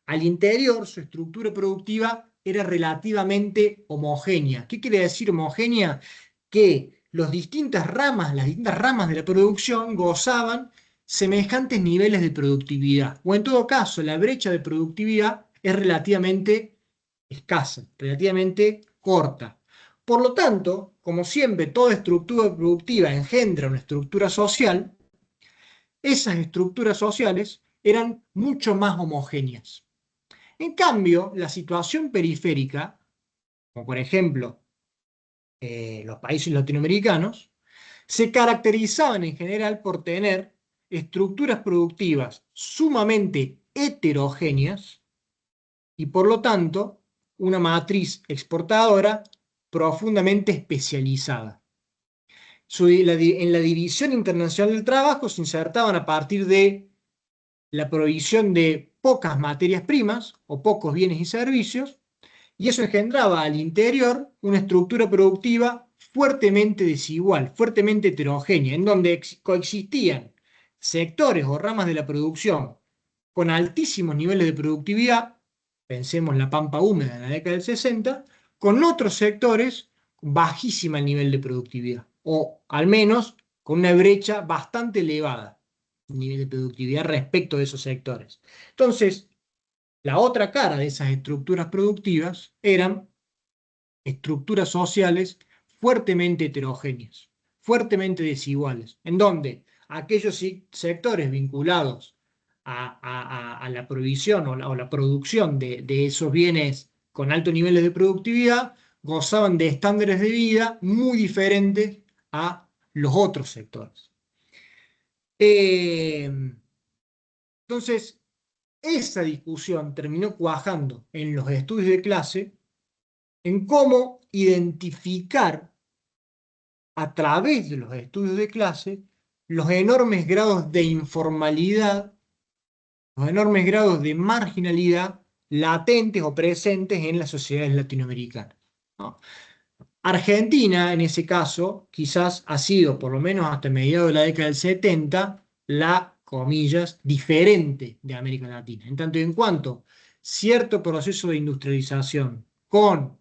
al interior su estructura productiva era relativamente homogénea. ¿Qué quiere decir homogénea? Que las distintas ramas de la producción gozaban semejantes niveles de productividad, o en todo caso la brecha de productividad es relativamente escasa, relativamente corta. Por lo tanto, como siempre toda estructura productiva engendra una estructura social, esas estructuras sociales eran mucho más homogéneas. En cambio, la situación periférica, como por ejemplo los países latinoamericanos, se caracterizaban en general por tener estructuras productivas sumamente heterogéneas y por lo tanto una matriz exportadora profundamente especializada. En la División Internacional del Trabajo se insertaban a partir de la provisión de pocas materias primas o pocos bienes y servicios, y eso engendraba al interior una estructura productiva fuertemente desigual, fuertemente heterogénea, en donde coexistían sectores o ramas de la producción con altísimos niveles de productividad, pensemos la pampa húmeda en la década del 60, con otros sectores bajísima el nivel de productividad, o al menos con una brecha bastante elevada el nivel de productividad respecto de esos sectores. Entonces, la otra cara de esas estructuras productivas eran estructuras sociales fuertemente heterogéneas, fuertemente desiguales, en donde aquellos sectores vinculados a la provisión o la producción de esos bienes con altos niveles de productividad gozaban de estándares de vida muy diferentes a los otros sectores. Entonces, esa discusión terminó cuajando en los estudios de clase en cómo identificar a través de los estudios de clase los enormes grados de informalidad, los enormes grados de marginalidad latentes o presentes en las sociedades latinoamericanas, ¿no? Argentina, en ese caso, quizás ha sido, por lo menos hasta mediados de la década del 70, la, comillas, diferente de América Latina. En tanto y en cuanto cierto proceso de industrialización con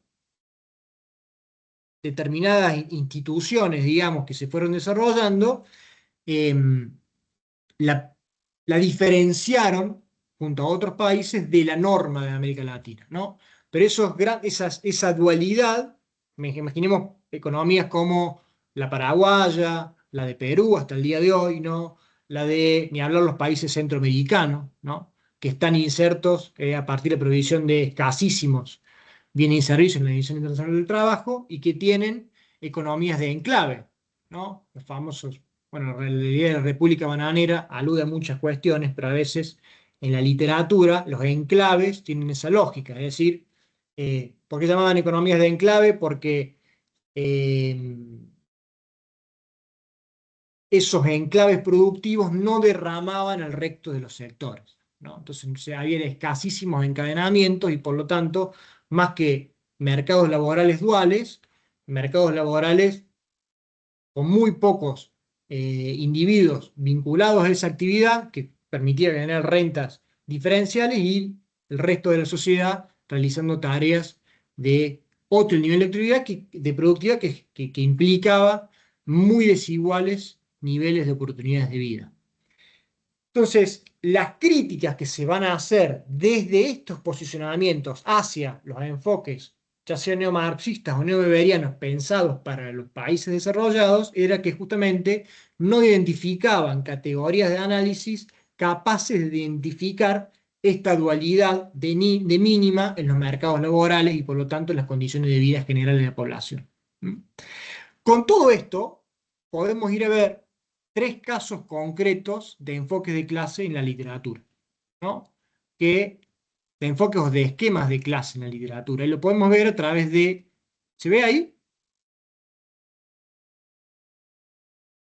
determinadas instituciones, digamos, que se fueron desarrollando, eh, la, la diferenciaron junto a otros países de la norma de América Latina, ¿no? Pero esa dualidad, imaginemos economías como la paraguaya, la de Perú hasta el día de hoy, ¿no? La de, ni hablar los países centroamericanos, ¿no? Que están insertos a partir de la provisión de escasísimos bienes y servicios en la División Internacional del Trabajo y que tienen economías de enclave, ¿no? Los famosos, bueno, la idea de la República Bananera alude a muchas cuestiones, pero a veces en la literatura los enclaves tienen esa lógica, es decir, ¿por qué llamaban economías de enclave? Porque esos enclaves productivos no derramaban al resto de los sectores, ¿no? Entonces había escasísimos encadenamientos y por lo tanto, más que mercados laborales duales, mercados laborales con muy pocos individuos vinculados a esa actividad que permitía generar rentas diferenciales y el resto de la sociedad realizando tareas de otro nivel de productividad que implicaba muy desiguales niveles de oportunidades de vida. Entonces, las críticas que se van a hacer desde estos posicionamientos hacia los enfoques, ya sean neomarxistas o neoweberianos, pensados para los países desarrollados, era que justamente no identificaban categorías de análisis capaces de identificar esta dualidad de mínima en los mercados laborales y por lo tanto en las condiciones de vida generales de la población. Con todo esto, podemos ir a ver tres casos concretos de enfoques de clase en la literatura, ¿no? De enfoques o de esquemas de clase en la literatura. Y lo podemos ver a través de... ¿Se ve ahí?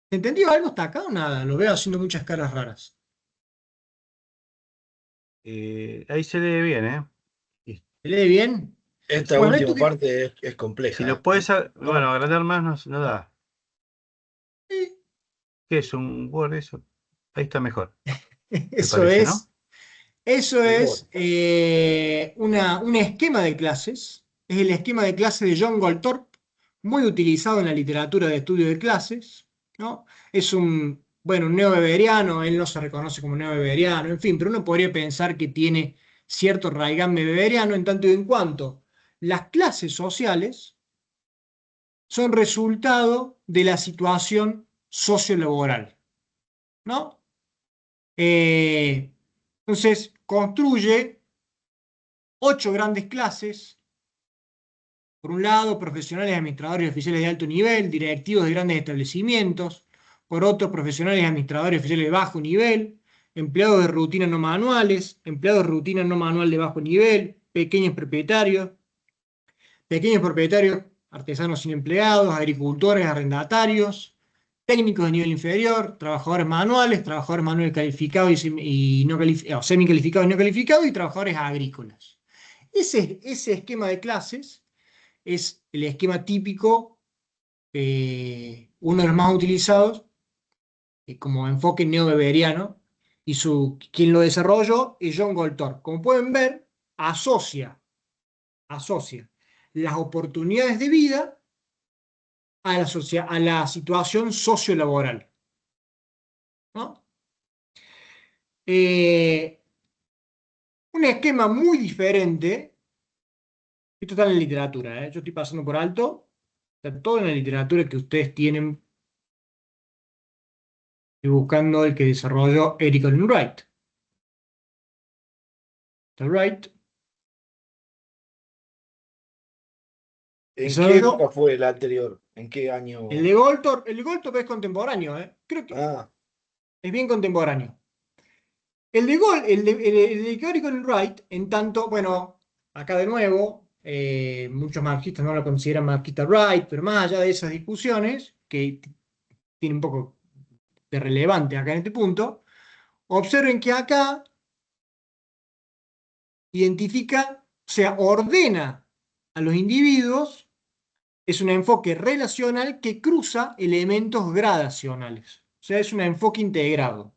¿Se entendió algo hasta acá o nada? Lo veo haciendo muchas caras raras. Ahí se lee bien, ¿eh? Y ¿Se lee bien? Esta Bueno, esto última que... parte es si compleja, lo ¿eh? puedes, bueno, No, agrandar más no da. eh, ¿Qué es un Word eso? Ahí está mejor, me eso parece, ¿no? es, eso El es Word. un esquema de clases. Es el esquema de clase de John Goldthorpe, muy utilizado en la literatura de estudio de clases, ¿no? Es bueno, un neo-weberiano, él no se reconoce como neo-weberiano, en fin, pero uno podría pensar que tiene cierto raigambre weberiano en tanto y en cuanto las clases sociales son resultado de la situación sociolaboral, ¿no? Eh, entonces, construye 8 grandes clases. Por un lado, profesionales, administradores y oficiales de alto nivel, directivos de grandes establecimientos. Por otro, profesionales, administradores y oficiales de bajo nivel, empleados de rutina no manuales, empleados de rutina no manual de bajo nivel, pequeños propietarios, artesanos sin empleados, agricultores, arrendatarios, técnicos de nivel inferior, trabajadores manuales calificados y no o semicalificados y no calificados, y trabajadores agrícolas. Ese esquema de clases es el esquema típico, uno de los más utilizados, como enfoque neo-weberiano, y quien lo desarrolló es John Goldthorpe. Como pueden ver, asocia las oportunidades de vida a la situación sociolaboral, ¿no? Eh, un esquema muy diferente, esto está en la literatura, yo estoy pasando por alto, está todo en la literatura que ustedes tienen, y buscando el que desarrolló Eric Olin Wright. Está Wright ¿En qué desarrolló época fue el anterior? ¿En qué el de año? Goldthorpe. El de Goldthorpe es contemporáneo, creo que Ah, es bien contemporáneo. El de Gary Wright, en tanto, bueno, acá de nuevo, muchos marxistas no lo consideran marxista Wright, pero más allá de esas discusiones, que tiene un poco de relevante acá en este punto, observen que acá identifica, o sea, ordena a los individuos, es un enfoque relacional que cruza elementos gradacionales, o sea, es un enfoque integrado,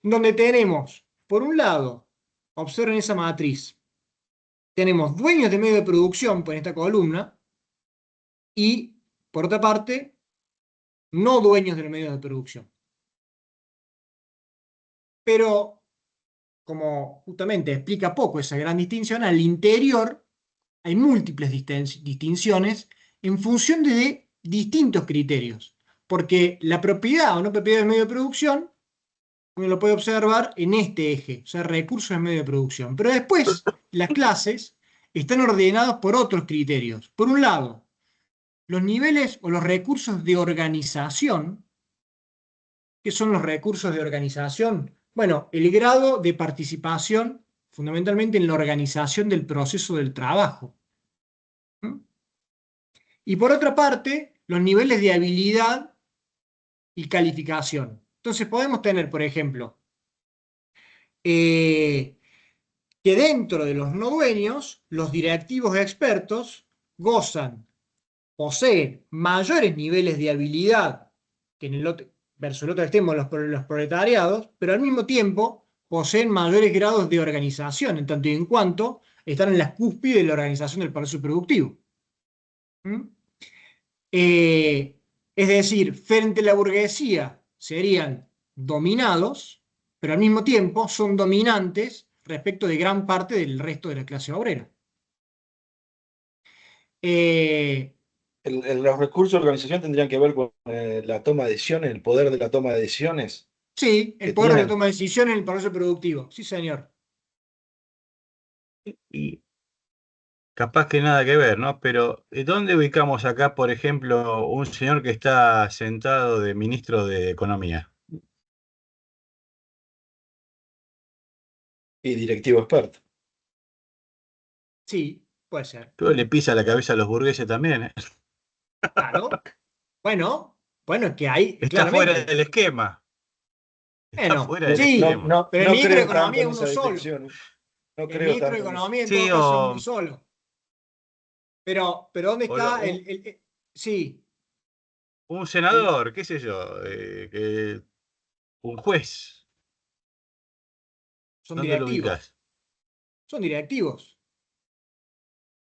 donde tenemos, por un lado, observen esa matriz, tenemos dueños de medio de producción por esta columna y, por otra parte, no dueños de los medios de producción. Pero, como justamente explica poco esa gran distinción, al interior hay múltiples distinciones en función de distintos criterios. Porque la propiedad o no propiedad del medio de producción, uno lo puede observar en este eje, o sea, recursos del medio de producción. Pero después, las clases están ordenadas por otros criterios. Por un lado, los niveles o los recursos de organización. ¿Qué son los recursos de organización? Bueno, el grado de participación fundamentalmente en la organización del proceso del trabajo. ¿Mm? Y por otra parte, los niveles de habilidad y calificación. Entonces podemos tener, por ejemplo, eh, que dentro de los no dueños, los directivos expertos poseen mayores niveles de habilidad que en el otro, versus el otro extremo, los proletariados, pero al mismo tiempo poseen mayores grados de organización, en tanto y en cuanto están en la cúspide de la organización del proceso productivo. ¿Mm? Eh, es decir, frente a la burguesía serían dominados, pero al mismo tiempo son dominantes respecto de gran parte del resto de la clase obrera. Eh, los recursos de organización tendrían que ver con la toma de decisiones, el poder de la toma de decisiones sí, el que poder de la tienen. toma de decisiones en el proceso productivo. Sí, señor. Y capaz que nada que ver, ¿no? Pero ¿dónde ubicamos acá, por ejemplo, un señor que está sentado de ministro de Economía? Y directivo experto. Sí, puede ser. Todo le pisa la cabeza a los burgueses también, ¿eh? Claro. Bueno, bueno, es que hay, Está fuera claramente. del esquema. Está Bueno, fuera del sí, extremo. pero en No creo microeconomía tanto es en uno esa solo. detección. No En creo tanto en eso. microeconomía en Sí, todo caso es uno solo. Pero ¿dónde o lo- está sí, un el- senador, qué sé yo, un juez, son ¿dónde lo directivos, ubicás? son directivos.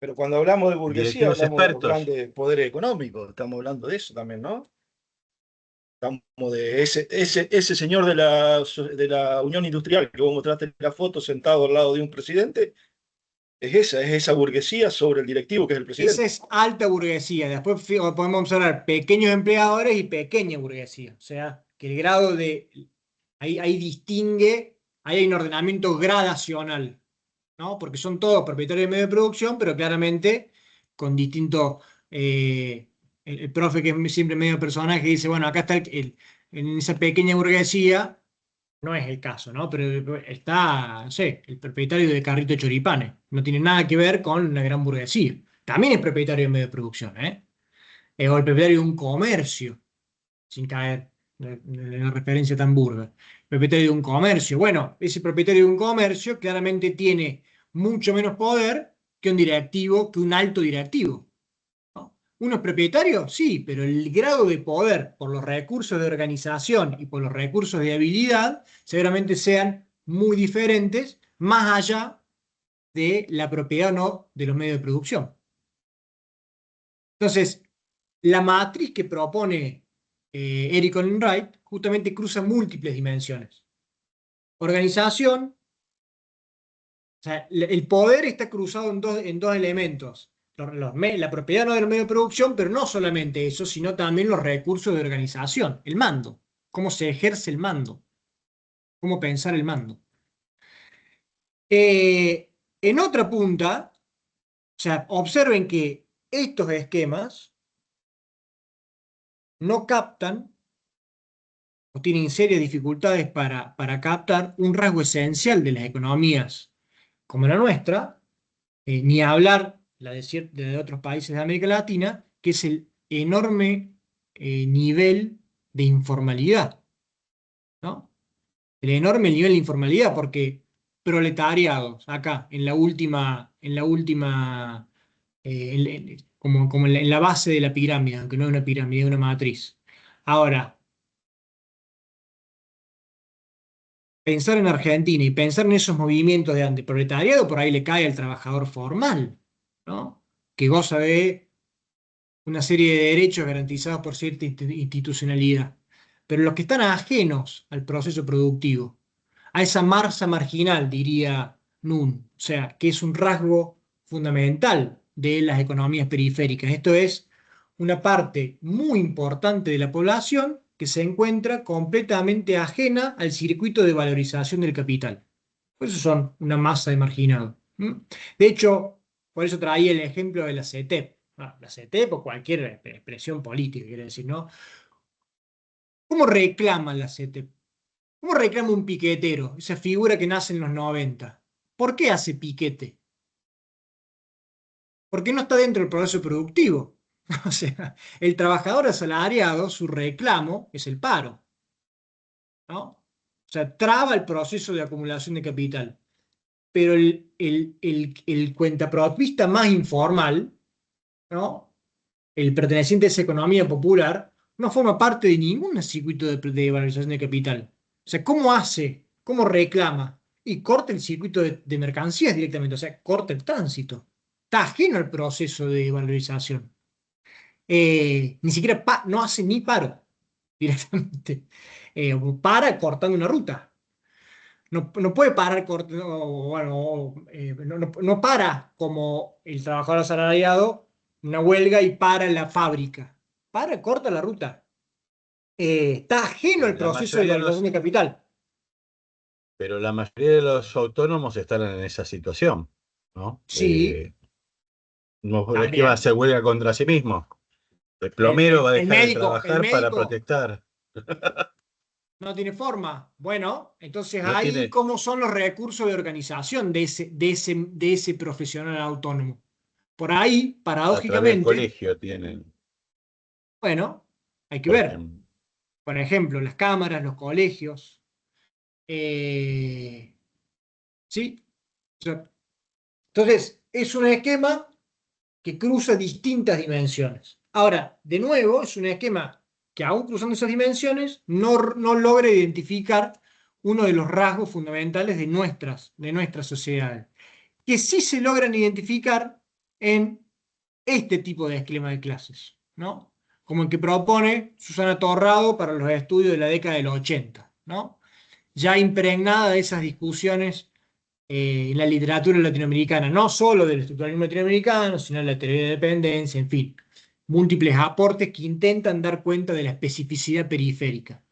Pero cuando hablamos de burguesía, Directivos hablamos de los expertos. grandes poderes económicos. Estamos hablando de eso también, ¿no? Estamos de ese señor de la Unión Industrial que vos mostraste la foto sentado al lado de un presidente. Es esa burguesía sobre el directivo que es el Esa presidente. es alta burguesía. Después podemos observar pequeños empleadores y pequeña burguesía. O sea, que el grado de... Ahí distingue, ahí hay un ordenamiento gradacional, ¿no? Porque son todos propietarios de medio de producción, pero claramente con distinto... el profe que es siempre medio personaje dice, bueno, acá está en esa pequeña burguesía, no es el caso, ¿no? Pero está, no sé, el propietario de carrito de choripanes. No tiene nada que ver con una gran burguesía. También es propietario de medio de producción, ¿eh? O el propietario de un comercio, sin caer en la referencia tan burda. Propietario de un comercio. Bueno, ese propietario de un comercio claramente tiene mucho menos poder que un directivo, que un alto directivo, ¿no? ¿Uno es propietario? Sí, pero el grado de poder por los recursos de organización y por los recursos de habilidad seguramente sean muy diferentes, más allá de la propiedad o no de los medios de producción. Entonces, la matriz que propone Eric Olin Wright justamente cruza múltiples dimensiones. Organización, o sea, el poder está cruzado en dos elementos. La propiedad no del medio de producción, pero no solamente eso, sino también los recursos de organización, el mando, cómo se ejerce el mando, cómo pensar el mando. En otra punta, o sea, observen que estos esquemas no captan o tienen serias dificultades para captar un rasgo esencial de las economías como la nuestra, ni hablar de otros países de América Latina, que es el enorme nivel de informalidad, ¿no? El enorme nivel de informalidad, porque proletariados, acá, como en la base de la pirámide, aunque no es una pirámide, es una matriz. Ahora, pensar en Argentina y pensar en esos movimientos de antiproletariado, por ahí le cae al trabajador formal, ¿no? Que goza de una serie de derechos garantizados por cierta institucionalidad. Pero los que están ajenos al proceso productivo, a esa masa marginal, diría Nun, o sea, que es un rasgo fundamental de las economías periféricas. Esto es una parte muy importante de la población que se encuentra completamente ajena al circuito de valorización del capital. Por eso son una masa de marginados. De hecho, por eso traía el ejemplo de la CETEP. La CETEP o cualquier expresión política, quiere decir, ¿no? ¿Cómo reclaman la CETEP? ¿Cómo reclama un piquetero, esa figura que nace en los 90? ¿Por qué hace piquete? Porque no está dentro del proceso productivo. O sea, el trabajador asalariado, su reclamo es el paro, ¿no? O sea, traba el proceso de acumulación de capital. Pero el cuentapropista más informal, ¿no? El perteneciente a esa economía popular, no forma parte de ningún circuito de valorización de capital. O sea, ¿cómo hace? ¿Cómo reclama? Y corta el circuito de mercancías directamente, o sea, corta el tránsito. Está ajeno al proceso de valorización. Ni siquiera no hace ni paro directamente. Para cortando una ruta. No puede parar, bueno, no para como el trabajador asalariado, una huelga y para la fábrica. Para, corta la ruta. Está ajeno al La proceso de mayoría de valorización de capital. pero la mayoría de los autónomos están en esa situación, ¿no? Sí, No es que va a también. hacer huelga contra sí mismo. El El, plomero el- va a el dejar de médico, el trabajar para médico protestar. no tiene forma. Bueno, entonces No ahí, tiene ¿cómo son los recursos de organización de ese profesional autónomo? Por ahí, a través del paradójicamente, colegio, tienen, bueno, hay que por ver. ejemplo. Por ejemplo, las cámaras, los colegios. ¿Sí? O sea, entonces, es un esquema que cruza distintas dimensiones. Ahora, de nuevo, es un esquema que aún cruzando esas dimensiones no logra identificar uno de los rasgos fundamentales de nuestras sociedades, que sí se logran identificar en este tipo de esquema de clases, ¿no? Como el que propone Susana Torrado para los estudios de la década del 80, ¿no? Ya impregnada de esas discusiones en la literatura latinoamericana, no solo del estructuralismo latinoamericano, sino de la teoría de dependencia, en fin, múltiples aportes que intentan dar cuenta de la especificidad periférica.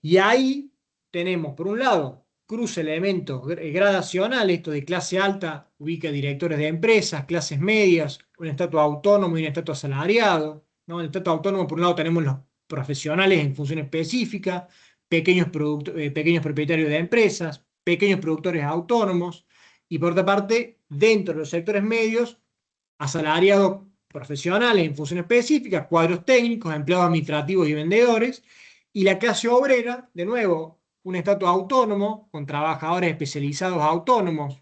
Y ahí tenemos, por un lado, cruce elementos gradacionales, esto de clase alta ubica directores de empresas, clases medias, un estatus autónomo y un estatus asalariado, ¿no? En el estatus autónomo, por un lado, tenemos los profesionales en función específica, pequeños propietarios de empresas, pequeños productores autónomos, y por otra parte, dentro de los sectores medios, asalariados profesionales en función específica, cuadros técnicos, empleados administrativos y vendedores, y la clase obrera, de nuevo, un estatus autónomo, con trabajadores especializados autónomos,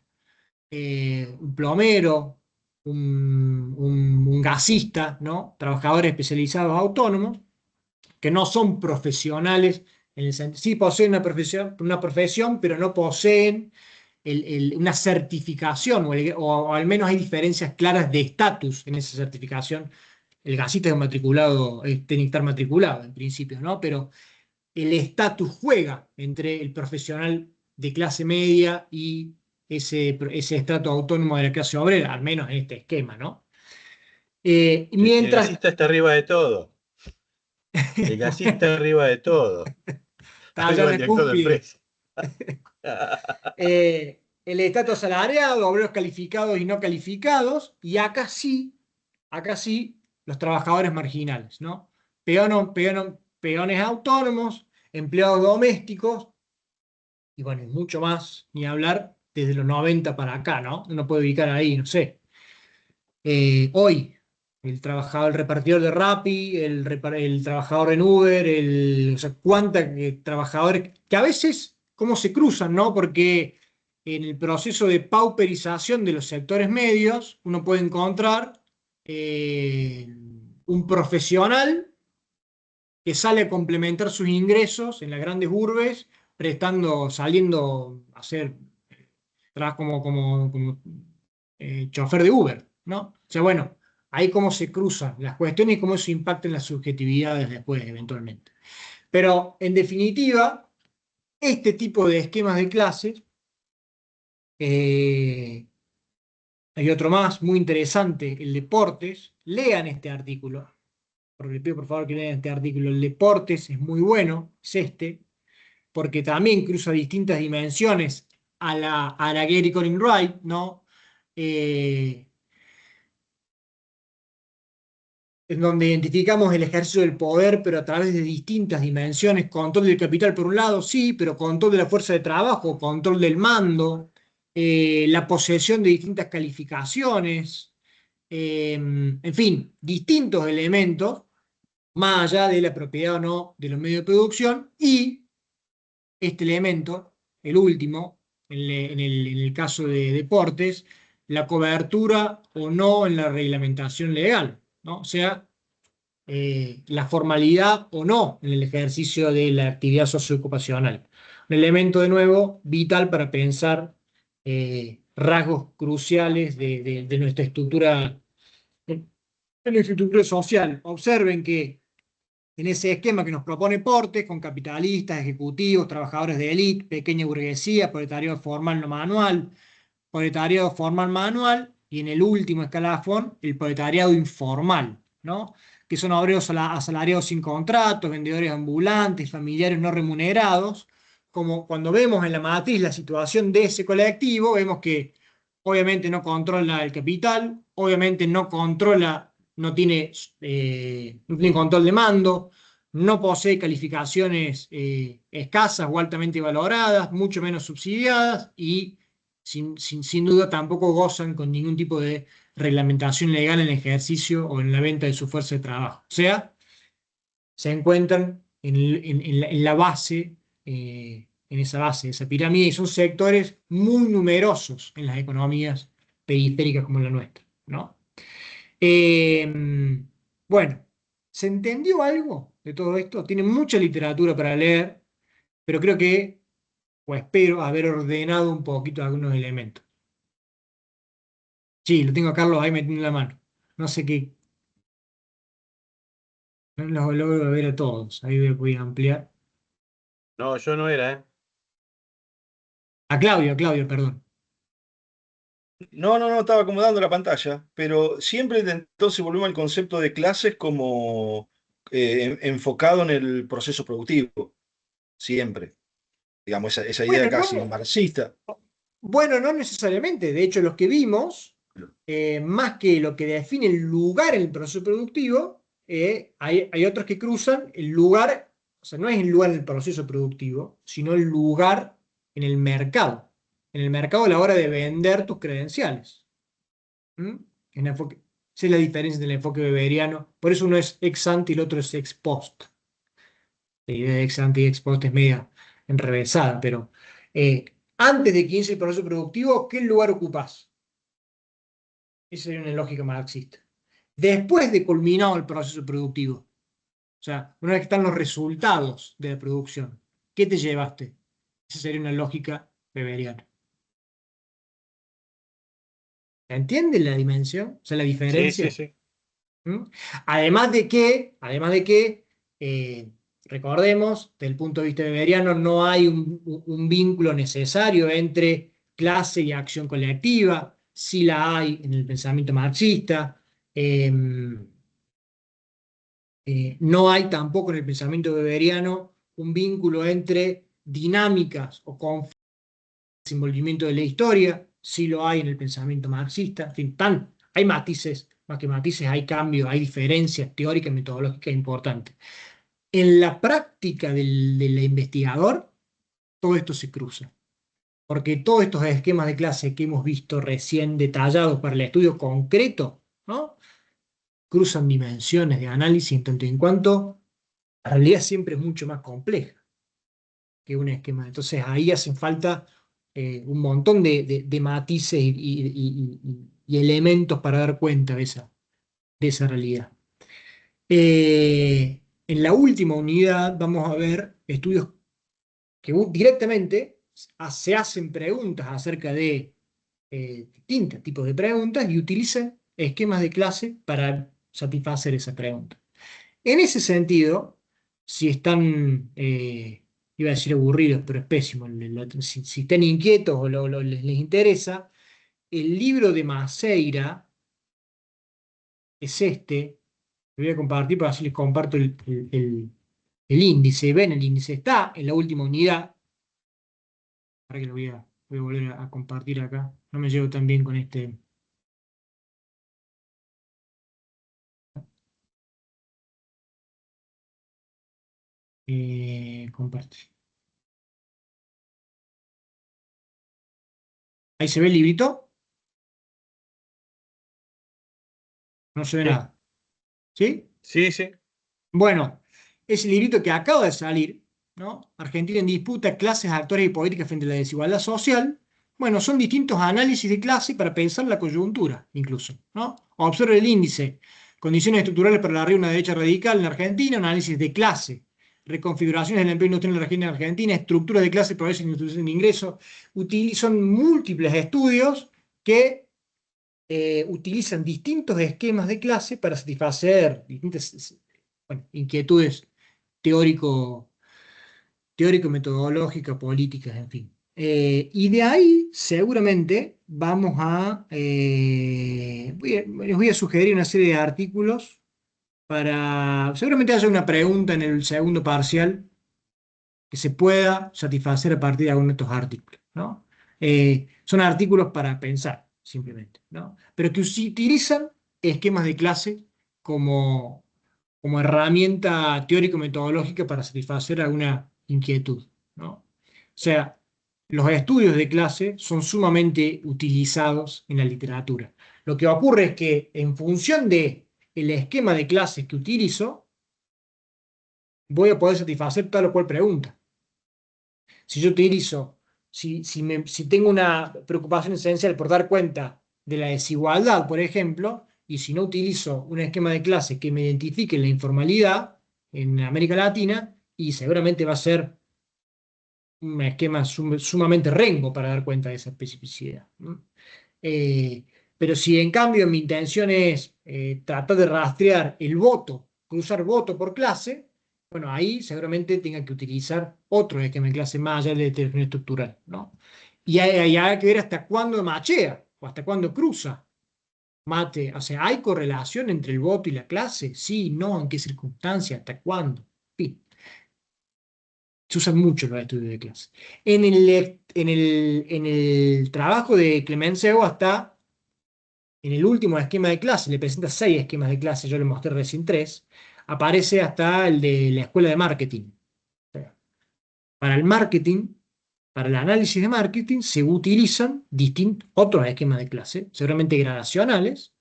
un plomero, un gasista, ¿no? Trabajadores especializados autónomos, que no son profesionales, en el sentido, sí poseen una profesión, pero no poseen una certificación, o al menos hay diferencias claras de estatus en esa certificación. El gasista es matriculado, tiene que estar matriculado en principio, ¿no? Pero el estatus juega entre el profesional de clase media y ese estrato autónomo de la clase obrera, al menos en este esquema, ¿no? El Mientras gasista está arriba de todo. El gasista está arriba de todo. está allá Arriba en del la director de cúspide, empresa. el estatus asalariado, obreros calificados y no calificados, y acá sí, los trabajadores marginales, ¿no? Peones autónomos, empleados domésticos, y bueno, y mucho más, ni hablar desde los 90 para acá, ¿no? Uno puede ubicar ahí, no sé. Hoy, el trabajador, el repartidor de Rappi, el trabajador en Uber, o sea, cuánta trabajadores, que a veces, cómo se cruzan, ¿no? Porque en el proceso de pauperización de los sectores medios, uno puede encontrar un profesional que sale a complementar sus ingresos en las grandes urbes, saliendo a hacer trabajo como chofer de Uber, ¿no? O sea, bueno, ahí cómo se cruzan las cuestiones y cómo eso impacta en las subjetividades después, eventualmente. Pero, en definitiva, este tipo de esquemas de clases, eh, hay otro más muy interesante, el Deportes, lean este artículo, porque les pido por favor que lean este artículo, el Deportes es muy bueno, es este, porque también cruza distintas dimensiones a la Gary Colin Wright, ¿no? Eh, en donde identificamos el ejercicio del poder, pero a través de distintas dimensiones, control del capital por un lado, sí, pero control de la fuerza de trabajo, control del mando, la posesión de distintas calificaciones, en fin, distintos elementos, más allá de la propiedad o no de los medios de producción, y este elemento, el último, en el caso de deportes, la cobertura o no en la reglamentación legal, ¿no? O sea, la formalidad o no en el ejercicio de la actividad socioocupacional. Un elemento, de nuevo, vital para pensar rasgos cruciales de nuestra estructura social. Observen que en ese esquema que nos propone Portes, con capitalistas, ejecutivos, trabajadores de élite, pequeña burguesía, proletariado formal no manual, proletariado formal manual, y en el último escalafón, el proletariado informal, ¿no? Que son obreros asalariados sin contratos, vendedores ambulantes, familiares no remunerados. Como cuando vemos en la matriz la situación de ese colectivo, vemos que obviamente no controla el capital, obviamente no tiene control de mando, no posee calificaciones escasas o altamente valoradas, mucho menos subsidiadas, y sin duda tampoco gozan con ningún tipo de reglamentación legal en el ejercicio o en la venta de su fuerza de trabajo. O sea, se encuentran en la base, en esa base, esa pirámide, y son sectores muy numerosos en las economías periféricas como la nuestra, ¿no? Bueno, ¿se entendió algo de todo esto? Tiene mucha literatura para leer, pero creo que, o espero, haber ordenado un poquito algunos elementos. Sí, lo tengo a Carlos ahí metiendo la mano. No sé qué. No los logro ver a todos. Ahí voy a ampliar. No, yo no era, ¿eh? A Claudio, perdón. No, estaba acomodando la pantalla, pero siempre entonces volvemos al concepto de clases como enfocado en el proceso productivo, siempre. Digamos, esa idea Bueno, casi no, marxista. bueno, no necesariamente. De hecho, los que vimos, más que lo que define el lugar en el proceso productivo, hay otros que cruzan el lugar, o sea, no es el lugar en el proceso productivo, sino el lugar en el mercado. En el mercado a la hora de vender tus credenciales. ¿Mm? Esa es la diferencia del enfoque weberiano. Por eso uno es ex ante y el otro es ex post. La idea de ex ante y ex post es media enrevesada, pero eh, antes de que inicie el proceso productivo, ¿qué lugar ocupás? Esa sería una lógica marxista. Después de culminado el proceso productivo, o sea, una vez que están los resultados de la producción, ¿qué te llevaste? Esa sería una lógica weberiana. ¿Entiendes la dimensión? O sea, la Sí, sí, diferencia. sí. ¿Mm? Además de que recordemos, desde el punto de vista weberiano, no hay un vínculo necesario entre clase y acción colectiva, sí la hay en el pensamiento marxista, eh, no hay tampoco en el pensamiento weberiano un vínculo entre dinámicas o conflictos y desenvolvimiento de la historia, sí lo hay en el pensamiento marxista, en fin, hay matices, más que matices, hay cambios, hay diferencias teóricas y metodológicas importantes. En la práctica del investigador, todo esto se cruza, porque todos estos esquemas de clase que hemos visto recién detallados para el estudio concreto, ¿no? Cruzan dimensiones de análisis en tanto y en cuanto la realidad siempre es mucho más compleja que un esquema. Entonces ahí hacen falta un montón de matices y elementos para dar cuenta de esa realidad. En la última unidad vamos a ver estudios que directamente se hacen preguntas acerca de distintos tipos de preguntas y utilizan esquemas de clase para satisfacer esas preguntas. En ese sentido, si están, iba a decir aburridos, pero es pésimo, si están inquietos o les interesa, el libro de Maceira es este, lo voy a compartir para así les comparto el índice. Ven, el índice está en la última unidad, para que lo voy a volver a compartir acá. No me llevo tan bien con este. Compartir. Ahí se ve el librito, no se ve Sí, nada. ¿Sí? sí, sí. Bueno, ese librito que acaba de salir, ¿no? Argentina en disputa, clases, actores y políticas frente a la desigualdad social. Bueno, son distintos análisis de clase para pensar la coyuntura, incluso, ¿no? Observa el índice, condiciones estructurales para la una derecha radical en Argentina, un análisis de clase, reconfiguraciones del empleo industrial en la región de Argentina, estructuras de clase, progreso y institución de ingresos. Son múltiples estudios que utilizan distintos esquemas de clase para satisfacer distintas bueno, inquietudes teórico, teórico-metodológicas, políticas, en fin. Y de ahí seguramente vamos a, les voy a sugerir una serie de artículos para, seguramente haya una pregunta en el segundo parcial que se pueda satisfacer a partir de alguno de estos artículos, ¿no? Son artículos para pensar, simplemente, ¿no? Pero que utilizan esquemas de clase como, como herramienta teórico-metodológica para satisfacer alguna inquietud, ¿no? O sea, los estudios de clase son sumamente utilizados en la literatura. Lo que ocurre es que en función de el esquema de clases que utilizo, voy a poder satisfacer tal o cual pregunta. Si yo utilizo, si tengo una preocupación esencial por dar cuenta de la desigualdad, por ejemplo, y si no utilizo un esquema de clase que me identifique la informalidad en América Latina, y seguramente va a ser un esquema sumamente rengo para dar cuenta de esa especificidad. ¿No? Pero si en cambio mi intención es tratar de rastrear el voto, cruzar voto por clase, bueno, ahí seguramente tenga que utilizar otro esquema de clase más allá de determinación estructural, ¿no? Y hay que ver hasta cuándo machea o hasta cuándo cruza mate. O sea, ¿hay correlación entre el voto y la clase? Sí, no, ¿en qué circunstancias? ¿Hasta cuándo? En fin, se usan mucho los estudios de clase. En el trabajo de Clemenceau hasta en el último esquema de clase, le presenta 6 esquemas de clase, yo le mostré recién 3, aparece hasta el de la escuela de marketing. O sea, para el marketing, para el análisis de marketing, se utilizan otros esquemas de clase, seguramente gradacionales.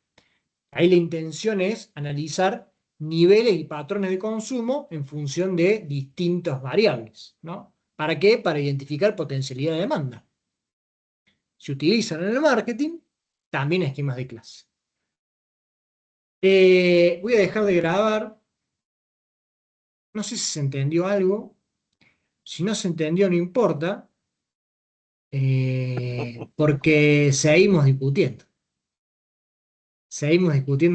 Ahí la intención es analizar niveles y patrones de consumo en función de distintas variables, ¿no? ¿Para qué? Para identificar potencialidad de demanda. Se utilizan en el marketing también esquemas de clase. Voy a dejar de grabar. No sé si se entendió algo. Si no se entendió, no importa, porque seguimos discutiendo. Seguimos discutiendo.